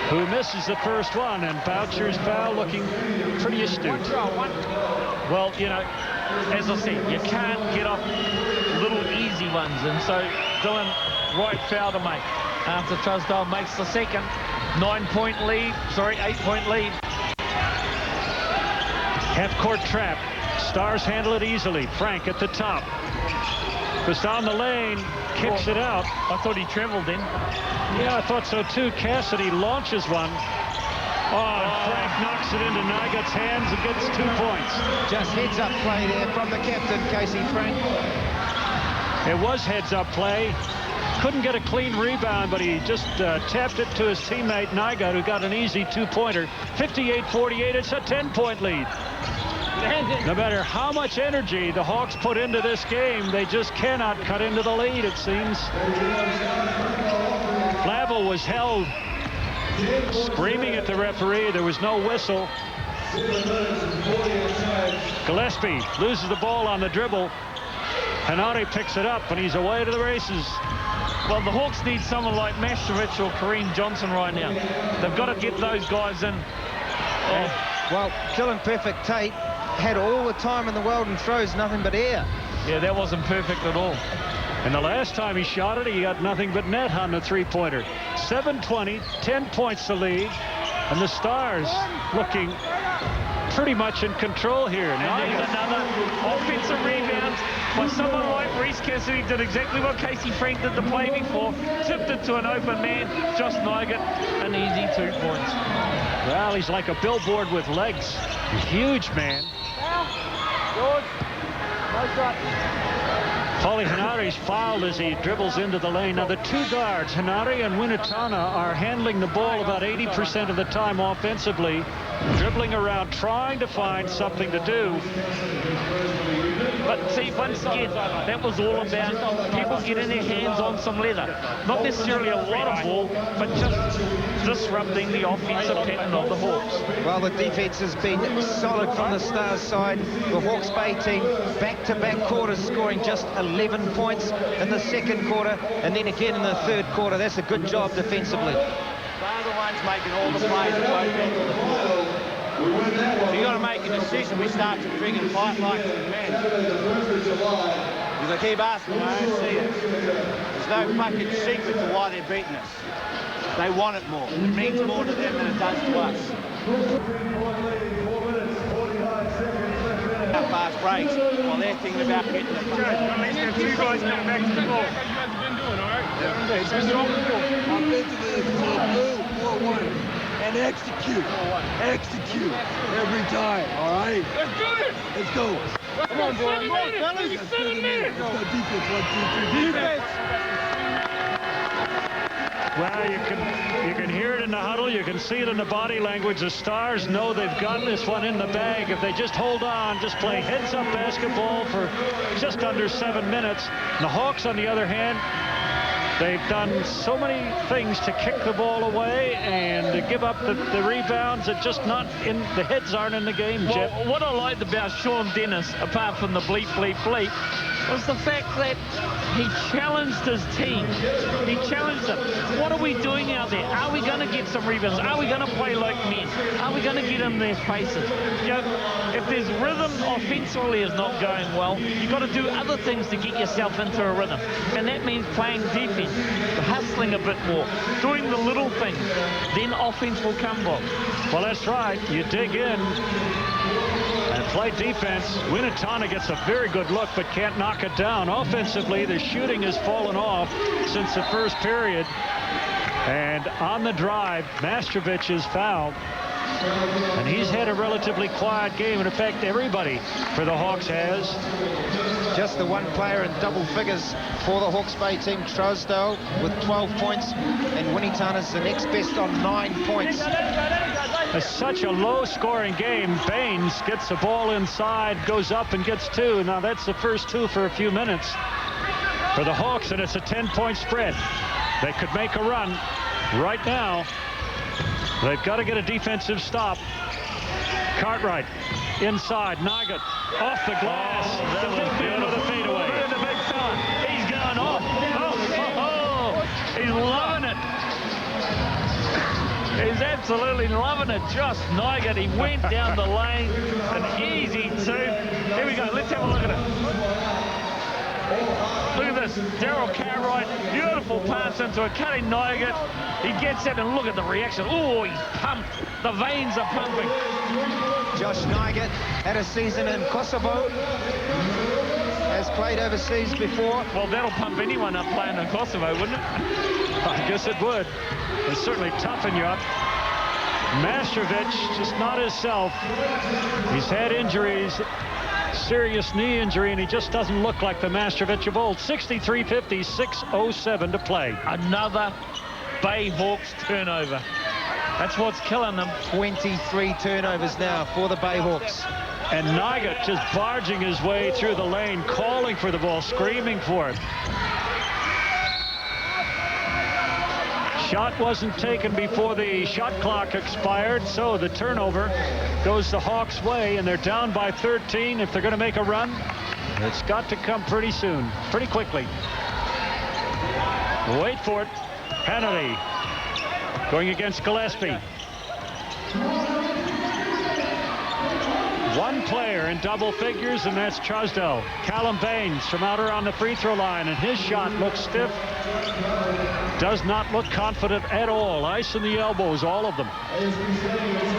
who misses the first one, and Boucher's foul looking pretty astute. Well, you know, as I said, you can't get off little easy ones, and so Dylan, right foul to make. After Trusdell makes the second, 8-point lead. Half-court trap. Stars handle it easily. Frank at the top. Goes down the lane, kicks it out. I thought he trembled then. Yeah, I thought so too. Cassidy launches one. Oh, and Frank knocks it into Nygut's hands and gets 2 points. Just heads-up play there from the captain, Casey Frank. It was heads-up play. Couldn't get a clean rebound, but he just tapped it to his teammate Nygut, who got an easy 2-pointer. 58-48, it's a 10-point lead. No matter how much energy the Hawks put into this game, they just cannot cut into the lead, it seems. Flavel was held, screaming at the referee. There was no whistle. Gillespie loses the ball on the dribble. Henare picks it up, and he's away to the races. Well, the Hawks need someone like Mashevich or Kareem Johnson right now. They've got to get those guys in. Oh. Well, Dylan Perfect Tate had all the time in the world and throws nothing but air. Yeah, that wasn't perfect at all. And the last time he shot it, he got nothing but net on the 3-pointer. 7-20, 10 points to lead. And the Stars looking pretty much in control here. And there's another offensive rebound by someone like Reese Cassidy. Did exactly what Casey Frank did the play before. Tipped it to an open man. Josh Nygut, an easy 2 points. Well, he's like a billboard with legs. A huge man. Paulie Henare's fouled as he dribbles into the lane. Now, the 2 guards, Henare and Winitana, are handling the ball about 80% of the time offensively, dribbling around, trying to find something to do. But see, once again, that was all about people getting their hands on some leather. Not necessarily a lot of ball, but just disrupting the offensive pattern of the Hawks. Well, the defense has been solid from the Stars side. The Hawke's Bay team back-to-back quarters scoring just 11 points in the second quarter, and then again in the third quarter. That's a good job defensively. They're the ones making all the plays at both ends of the floor. So you've got to make a decision. We start to friggin' fight like two men. Because I keep asking them, I don't see it. There's no fucking secret to why they're beating us. They want it more. It means more to them than it does to us. How fast breaks while they're thinking about getting the fucking... At least there are 2 guys coming back to the ball. How you guys been doing, all right? Yeah, it's been strong before. Offensively, it's blue, 4-1. and execute. Execute every time, all right? Let's do it. Let's go. Come on, boy. Come on, fellas. 7 minutes. Let's go defense, 1, 2, 3. Defense. Well, you can hear it in the huddle. You can see it in the body language. The Stars know they've got this one in the bag. If they just hold on, just play heads-up basketball for just under 7 minutes. And the Hawks, on the other hand, they've done so many things to kick the ball away and to give up the rebounds. It's just not in, the heads aren't in the game, Jeff. Well, what I liked about Sean Dennis, apart from the bleep, bleep, bleep, was the fact that he challenged his team. He challenged them. What are we doing out there? Are we going to get some rebounds? Are we going to play like men? Are we going to get in their faces? You know, if there's rhythm offensively is not going well, you've got to do other things to get yourself into a rhythm. And that means playing defense, hustling a bit more, doing the little things. Then offense will come, Bob. Well, that's right. You dig in and play defense. Winatana gets a very good look, but can't knock it down. Offensively, the shooting has fallen off since the first period. And on the drive, Mastrovic is fouled. And he's had a relatively quiet game. And in fact, everybody for the Hawks has. Just the one player in double figures for the Hawke's Bay team, Trousdale, with 12 points. And Winatana's the next best on 9 points. It's such a low-scoring game. Baines gets the ball inside, goes up and gets 2. Now that's the first 2 for a few minutes for the Hawks, and it's a 10-point spread. They could make a run right now. They've got to get a defensive stop. Cartwright inside. Nugget off the glass. The big man with a fadeaway. The big fella. He's going off. He's loving it. He's absolutely loving it. Josh Nugget. He went down the lane. An easy 2. Here we go. Let's have a look at it. Look at this. Daryl Cartwright. Beautiful pass into a cutting Nugget. He gets it, and look at the reaction. Oh, he's pumped. The veins are pumping. Josh Nugget had a season in Kosovo. Has played overseas before. Well, that'll pump anyone up playing in Kosovo, wouldn't it? I guess it would. It'll certainly toughen you up. Mastrovic, just not himself. He's had injuries, serious knee injury, and he just doesn't look like the Mastrovic of old. 63-50, 6:07 to play. Another Bay Hawks turnover. That's what's killing them. 23 turnovers now for the Bayhawks. And Nugget just barging his way through the lane, calling for the ball, screaming for it. Shot wasn't taken before the shot clock expired, so the turnover goes the Hawks' way, and they're down by 13. If they're going to make a run, it's got to come pretty soon, pretty quickly. Wait for it. Penalty going against Gillespie. One player in double figures, and that's Trousdale. Callum Baines from out around the free throw line, and his shot looks stiff. Does not look confident at all. Ice in the elbows, all of them.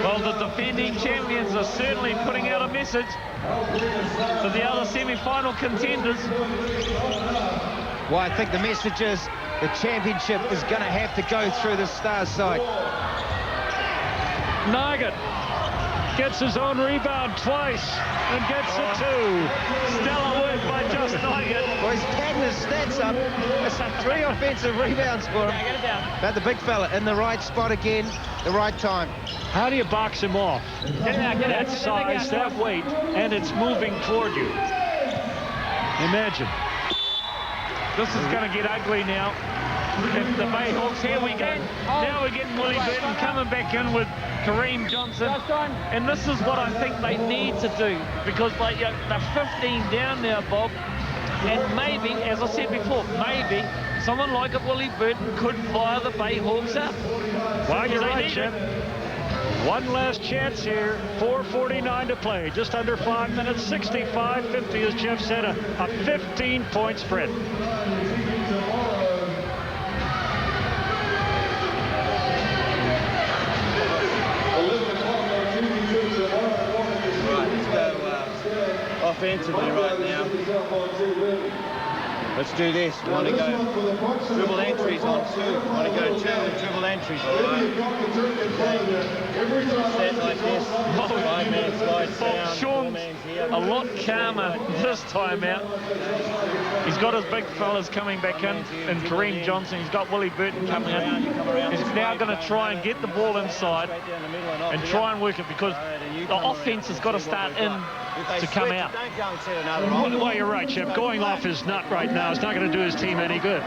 Well, the defending champions are certainly putting out a message to the other semi-final contenders. Well, I think the message is the championship is going to have to go through the Stars side. Nugget gets his own rebound twice and gets it 2. Stellar work by Josh Nugget. Well, he's padding his stats up. It's 3 offensive rebounds for him. Get it down. But the big fella in the right spot again, the right time. How do you box him off? Get it out, get it out. That size, that weight, and it's moving toward you. Imagine. This is going to get ugly now. If the Bayhawks, here we go. Now we're getting Willie Burton coming back in with Kareem Johnson. And this is what I think they need to do. Because like, they're 15 down now, Bob. And maybe, as I said before, maybe someone like a Willie Burton could fire the Bayhawks up. Well, you're right, Jeff. One last chance here. 4:49 to play. Just under 5 minutes. 65-50, as Jeff said, a 15-point spread. Right, let's go offensively right now. let's do this. We want to go dribble entries on 2. We want to go 2 dribble entries, all right? Set like this. 5-man slides down. Sean's a lot calmer this time out. He's got his big fellas coming back in, and Kareem Johnson. He's got Willie Burton coming in. He's now going to try and get the ball inside and try and work it, because the offense has got to start in to come out. Well, you're right, Chip. Going off his nut right now is not going to do his team any good.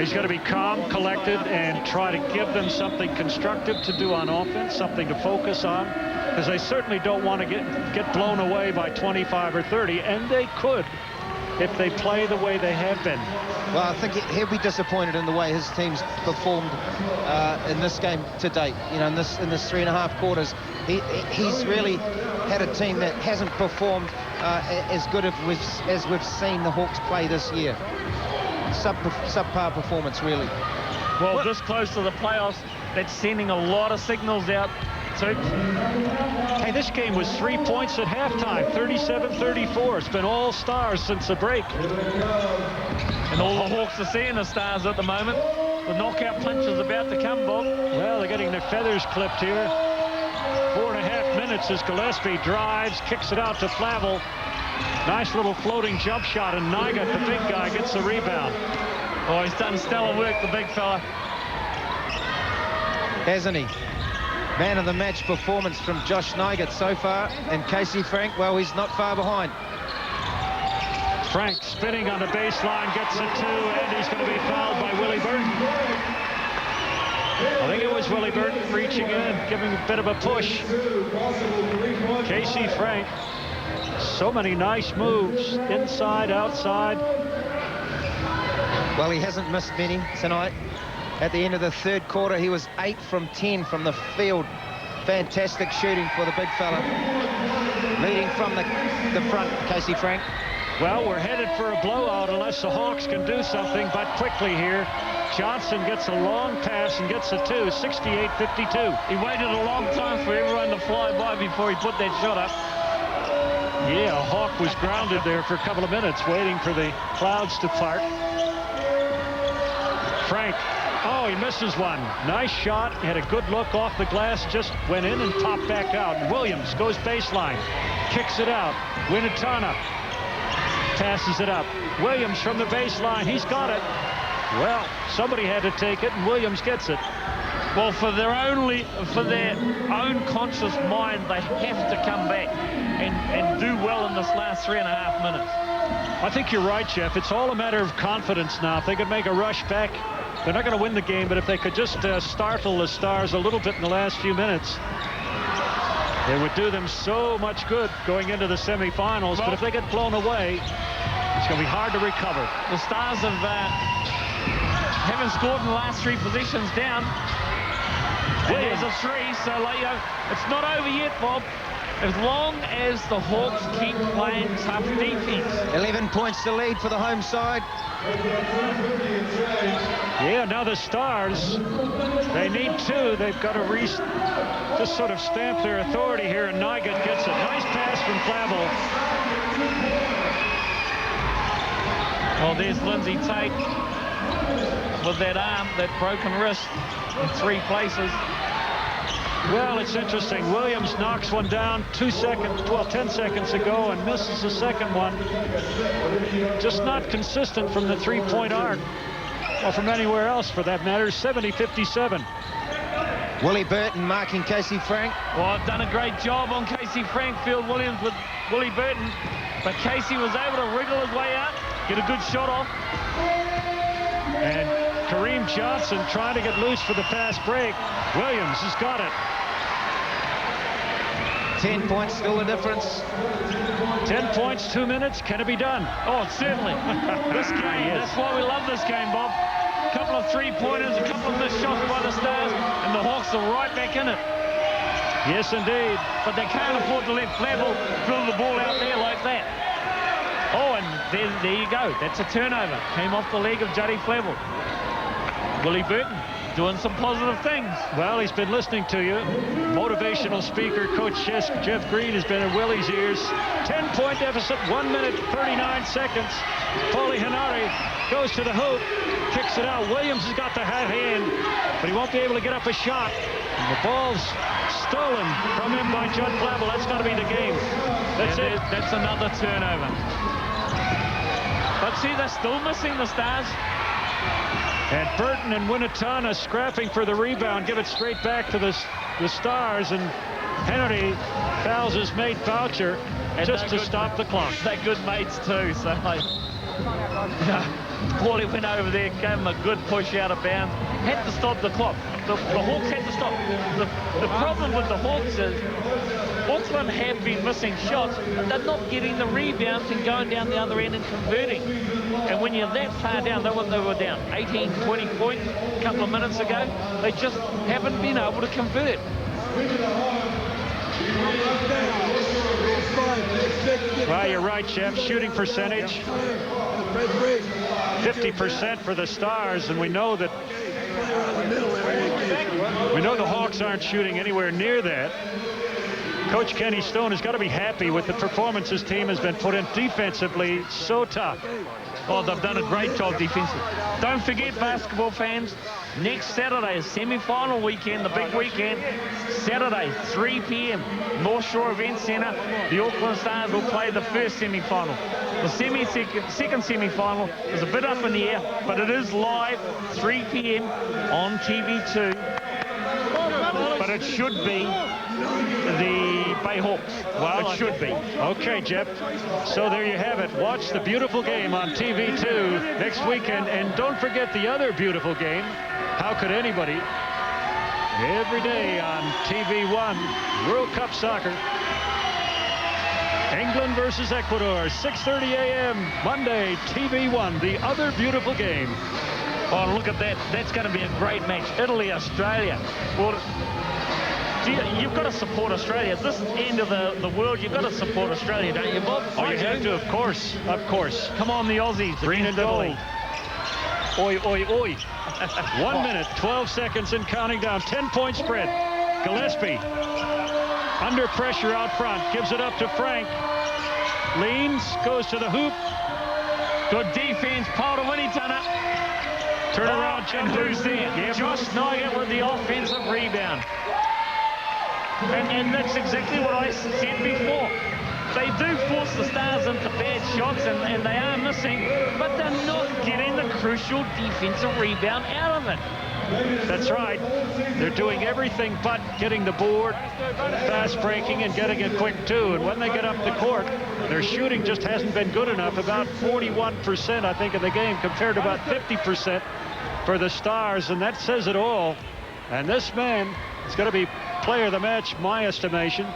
He's got to be calm, collected, and try to give them something constructive to do on offense, something to focus on, because they certainly don't want to get blown away by 25 or 30, and they could if they play the way they have been. Well, I think he'll be disappointed in the way his team's performed in this game to date. You know, in this 3.5 quarters, he's really had a team that hasn't performed as good as we've seen the Hawks play this year. Subpar performance, really. Well, this close to the playoffs, that's sending a lot of signals out. So, hey, this game was 3 points at halftime, 37-34. It's been all stars since the break. And all the Hawks are seeing the stars at the moment. The knockout punch is about to come, Bob. Well, they're getting their feathers clipped here. 4.5 minutes as Gillespie drives, kicks it out to Flavel. Nice little floating jump shot, and Nygaard, the big guy, gets the rebound. Oh, he's done stellar work, the big fella. Hasn't he? Man of the match performance from Josh Nygaard so far, and Casey Frank, well, he's not far behind. Frank spinning on the baseline, gets it 2, and he's going to be fouled by Willie Burton. I think it was Willie Burton reaching in, giving a bit of a push. Casey Frank, so many nice moves, inside, outside. Well, he hasn't missed many tonight. At the end of the 3rd quarter, he was 8 from 10 from the field. Fantastic shooting for the big fella. Leading from the front, Casey Frank. Well, we're headed for a blowout unless the Hawks can do something, but quickly here. Johnson gets a long pass and gets a 2, 68-52. He waited a long time for everyone to fly by before he put that shot up. Yeah, Hawk was grounded there for a couple of minutes, waiting for the clouds to part. Frank. Oh, he misses one. Nice shot. He had a good look off the glass, just went in and popped back out. And Williams goes baseline, kicks it out. Winatana passes it up. Williams from the baseline. He's got it. Well, somebody had to take it, and Williams gets it. Well, for their own conscious mind, they have to come back and do well in this last 3.5 minutes. I think you're right, Jeff. It's all a matter of confidence now. If they could make a rush back, they're not going to win the game, but if they could just startle the Stars a little bit in the last few minutes, it would do them so much good going into the semifinals. But if they get blown away, it's going to be hard to recover. The Stars haven't scored in the last 3 possessions down. There's a 3, so it's not over yet, Bob. As long as the Hawks keep playing tough defense. 11 points to lead for the home side. Yeah, now the Stars, they need 2. They've got to just sort of stamp their authority here, and Nygaard gets it. Nice pass from Flavel. Well, there's Lindsay Tate with that arm, that broken wrist in 3 places. Well, it's interesting. Williams knocks one down 10 seconds ago and misses the second one. Just not consistent from the 3-point arc, or from anywhere else for that matter. 70-57. Willie Burton marking Casey Frank. Well, I've done a great job on Casey Frank, Field Williams with Willie Burton, but Casey was able to wriggle his way out, get a good shot off. And Kareem Johnson trying to get loose for the fast break. Williams has got it. 10 points, still the difference. 10 points, 2 minutes. Can it be done? Oh, certainly. This game, that's why we love this game, Bob. A couple of 3-pointers, a couple of missed shots by the Stars, and the Hawks are right back in it. Yes, indeed. But they can't afford to let Flavel drill the ball out there like that. Oh, and there you go. That's a turnover. Came off the leg of Juddy Flavel. Willie Burton doing some positive things. Well, he's been listening to you. Motivational speaker, Coach Jeff Green, has been in Willie's ears. 10-point deficit, 1 minute, 39 seconds. Paulie Henare goes to the hoop, kicks it out. Williams has got the hot hand, but he won't be able to get up a shot. And the ball's stolen from him by Judd Flavel. That's got to be the game. That's it. That's another turnover. But see, they're still missing the Stars. And Burton and Winnetana scrapping for the rebound. Give it straight back to the Stars. And Henry fouls his mate Boucher just to stop the clock. They're good mates too. So Paulie went over there, gave him a good push out of bounds. Had to stop the clock. The Hawks had to stop. The problem with the Hawks is Auckland have been missing shots, but they're not getting the rebounds and going down the other end and converting. And when you're that far down, they were down 18, 20 points a couple of minutes ago. They just haven't been able to convert. Well, you're right, Jeff. Shooting percentage, 50% for the Stars, and we know that the Hawks aren't shooting anywhere near that. Coach Kenny Stone has got to be happy with the performance his team has been put in defensively. So tough. Oh, they've done a great job defensively. Don't forget, basketball fans, next Saturday is semi-final weekend, the big weekend. Saturday, 3 p.m., North Shore Event Centre. The Auckland Stars will play the first semi-final. The second semi-final is a bit up in the air, but it is live, 3 p.m. on TV2. But it should be the Bay Hawks. Well, it should be. Okay, Jeff. So there you have it. Watch the beautiful game on TV2 next weekend. And don't forget the other beautiful game. How could anybody? Every day on TV1, World Cup Soccer. England versus Ecuador, 6:30 a.m. Monday, TV1, the other beautiful game. Oh, look at that. That's going to be a great match. Italy, Australia. Well, you've got to support Australia. At this end of the world, you've got to support Australia, don't you, Bob? Oh, you have to, of course. Of course. Come on, the Aussies. Green and gold. Oi, oi, oi. 1 minute, 12 seconds and counting down. 10-point spread. Gillespie under pressure out front. Gives it up to Frank. Leans, goes to the hoop. Good defense, Paul Winnetana. Turn around, Jim. Who's there? Yep. Josh Nugget with the offensive rebound. And that's exactly what I said before. They do force the Stars into bad shots, and they are missing, but they're not getting the crucial defensive rebound out of it. That's right. They're doing everything but getting the board, fast breaking, and getting it quick, too. And when they get up the court, their shooting just hasn't been good enough. About 41%, I think, in the game, compared to about 50% for the Stars, and that says it all. And this man is going to be player of the match, my estimation.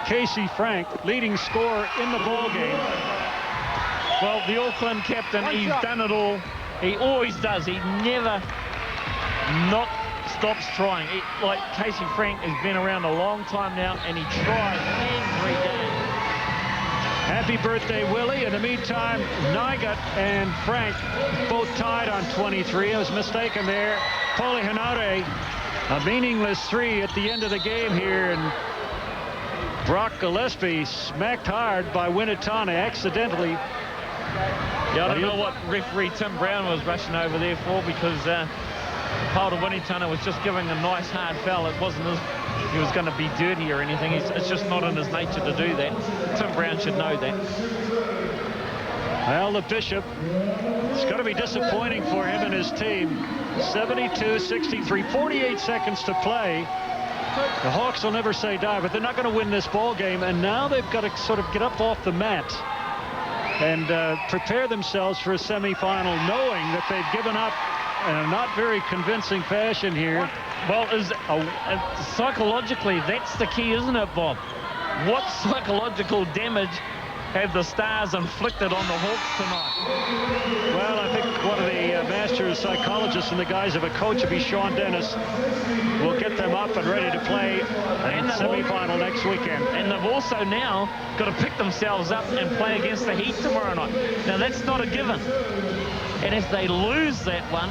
Casey Frank, leading scorer in the ball game. Well, the Auckland captain, he's done it all. He always does. He never not stops trying. Like Casey Frank has been around a long time now, and he tries every game. Happy birthday, Willie. In the meantime, Nygut and Frank both tied on 23. I was mistaken there. Paulie Henare, a meaningless three at the end of the game here, and Brock Gillespie smacked hard by Winnetana accidentally. Yeah, I don't know what referee Tim Brown was rushing over there for, because Paul Winnetana was just giving a nice hard foul. It wasn't as he was going to be dirty or anything. It's just not in his nature to do that. Tim Brown should know that. Well, the Bishop, it's going to be disappointing for him and his team. 72-63, 48 seconds to play. The Hawks will never say die, but they're not going to win this ball game, and now they've got to sort of get up off the mat and prepare themselves for a semifinal, knowing that they've given up in a not very convincing fashion here. Well, psychologically, that's the key, isn't it, Bob? What psychological damage have the Stars inflicted on the Hawks tonight? Well, I think one of the master psychologists in the guise of a coach, will be Sean Dennis, will get them up and ready to play in the semifinal next weekend. And they've also now got to pick themselves up and play against the Heat tomorrow night. Now, that's not a given. And if they lose that one,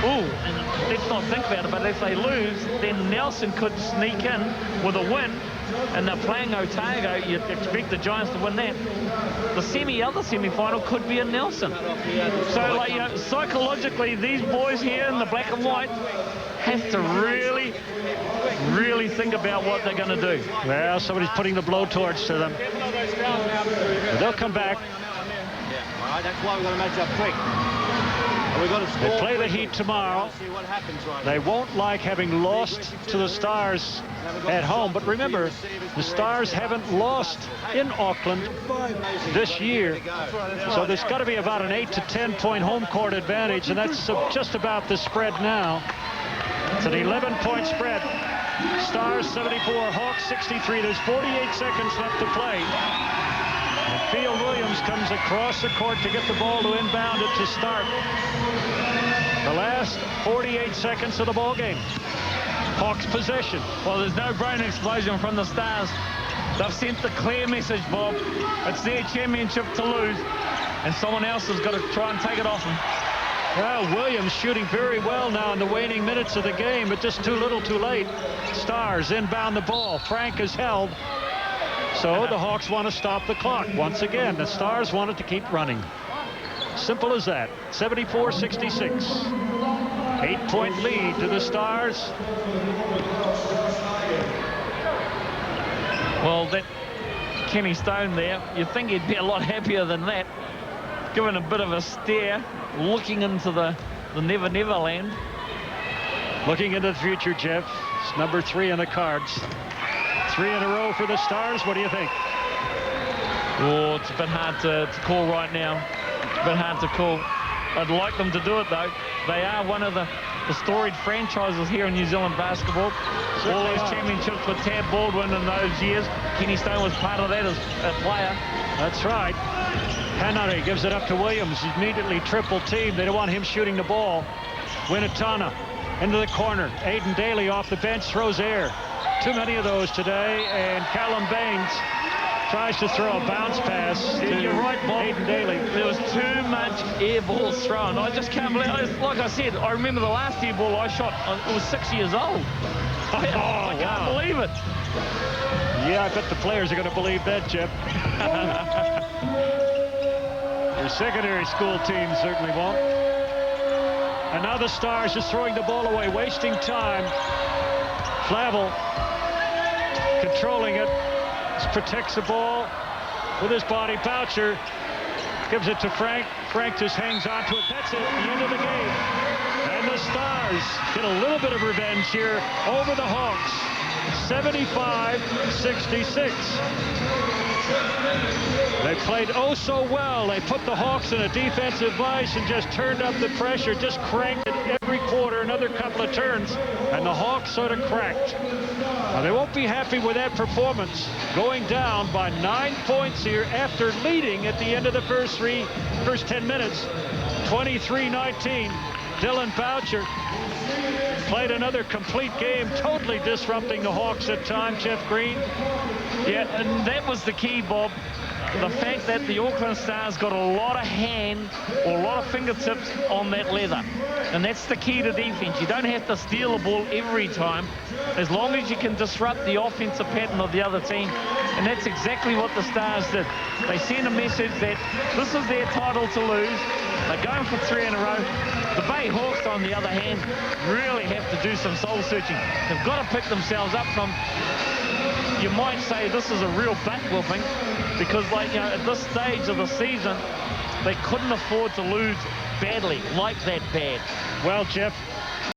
Oh, and let's not think about it, but if they lose, then Nelson could sneak in with a win, and they're playing Otago. You'd expect the Giants to win that. The other semi-final could be a Nelson. So, like, you know, psychologically, these boys here in the black and white have to really, really think about what they're going to do. Well, somebody's putting the blowtorch to them. But they'll come back. Yeah, all right, that's why we've got to match up quick. And we've got to score. They play the quick. Heat tomorrow. See what happens right They now. won't like having lost to the Stars at home. But remember, the Stars haven't lost in Auckland this year. So there's got to be about an 8 to 10 point home court advantage, and that's just about the spread now. It's an 11-point spread. Stars 74, Hawks 63. There's 48 seconds left to play. And Field Williams comes across the court to get the ball to inbound it to start the last 48 seconds of the ball game. Hawks possession. Well, there's no brain explosion from the Stars. They've sent the clear message, Bob. It's their championship to lose, and someone else has got to try and take it off them. Well, Williams shooting very well now in the waning minutes of the game, but just too little too late. Stars inbound the ball. Frank is held. So the Hawks want to stop the clock. Once again, the Stars wanted to keep running. Simple as that. 74-66. 8-point lead to the Stars. Well, that Kenny Stone there, you'd think he'd be a lot happier than that. Giving a bit of a stare, looking into the Never Never Land. Looking into the future, Jeff. It's number 3 in the cards. 3 in a row for the Stars. What do you think? Oh, it's a bit hard to call right now. It's a bit hard to call. I'd like them to do it, though. They are one of the storied franchises here in New Zealand basketball. All those championships with Tab Baldwin in those years. Kenny Stone was part of that as a player. That's right. Hanare gives it up to Williams. He's immediately triple teamed. They don't want him shooting the ball. Winatana into the corner. Aiden Daly off the bench, throws air. Too many of those today, and Callum Baines tries to throw a bounce pass to You're right, Bob. Aiden Daly. There was too much air balls thrown. I just can't believe it. Like I said, I remember the last air ball I shot. I was 6 years old. I can't believe it. Yeah, I bet the players are going to believe that, Jeff. Your secondary school team certainly won't. And now the Stars just throwing the ball away, wasting time. Flavel controlling it. Just protects the ball with his body. Boucher gives it to Frank. Frank just hangs on to it. That's it, the end of the game. And the Stars get a little bit of revenge here over the Hawks. 75-66. They played oh so well. They put the Hawks in a defensive vice and just turned up the pressure, just cranked it every quarter, another couple of turns, and the Hawks sort of cracked. Now, they won't be happy with that performance, going down by 9 points here after leading at the end of the first 10 minutes, 23-19. Dylan Boucher played another complete game, totally disrupting the Hawks at times. Jeff Green. Yeah, and that was the key, Bob. The fact that the Auckland Stars got a lot of hand or a lot of fingertips on that leather. And that's the key to defense. You don't have to steal the ball every time, as long as you can disrupt the offensive pattern of the other team. And that's exactly what the Stars did. They sent a message that this is their title to lose. They're going for 3 in a row. The Bay Hawks, on the other hand, really have to do some soul searching. They've got to pick themselves up from, you might say this is a real butt whooping, because, like, you know, at this stage of the season, they couldn't afford to lose badly, like that bad. Well, Jeff,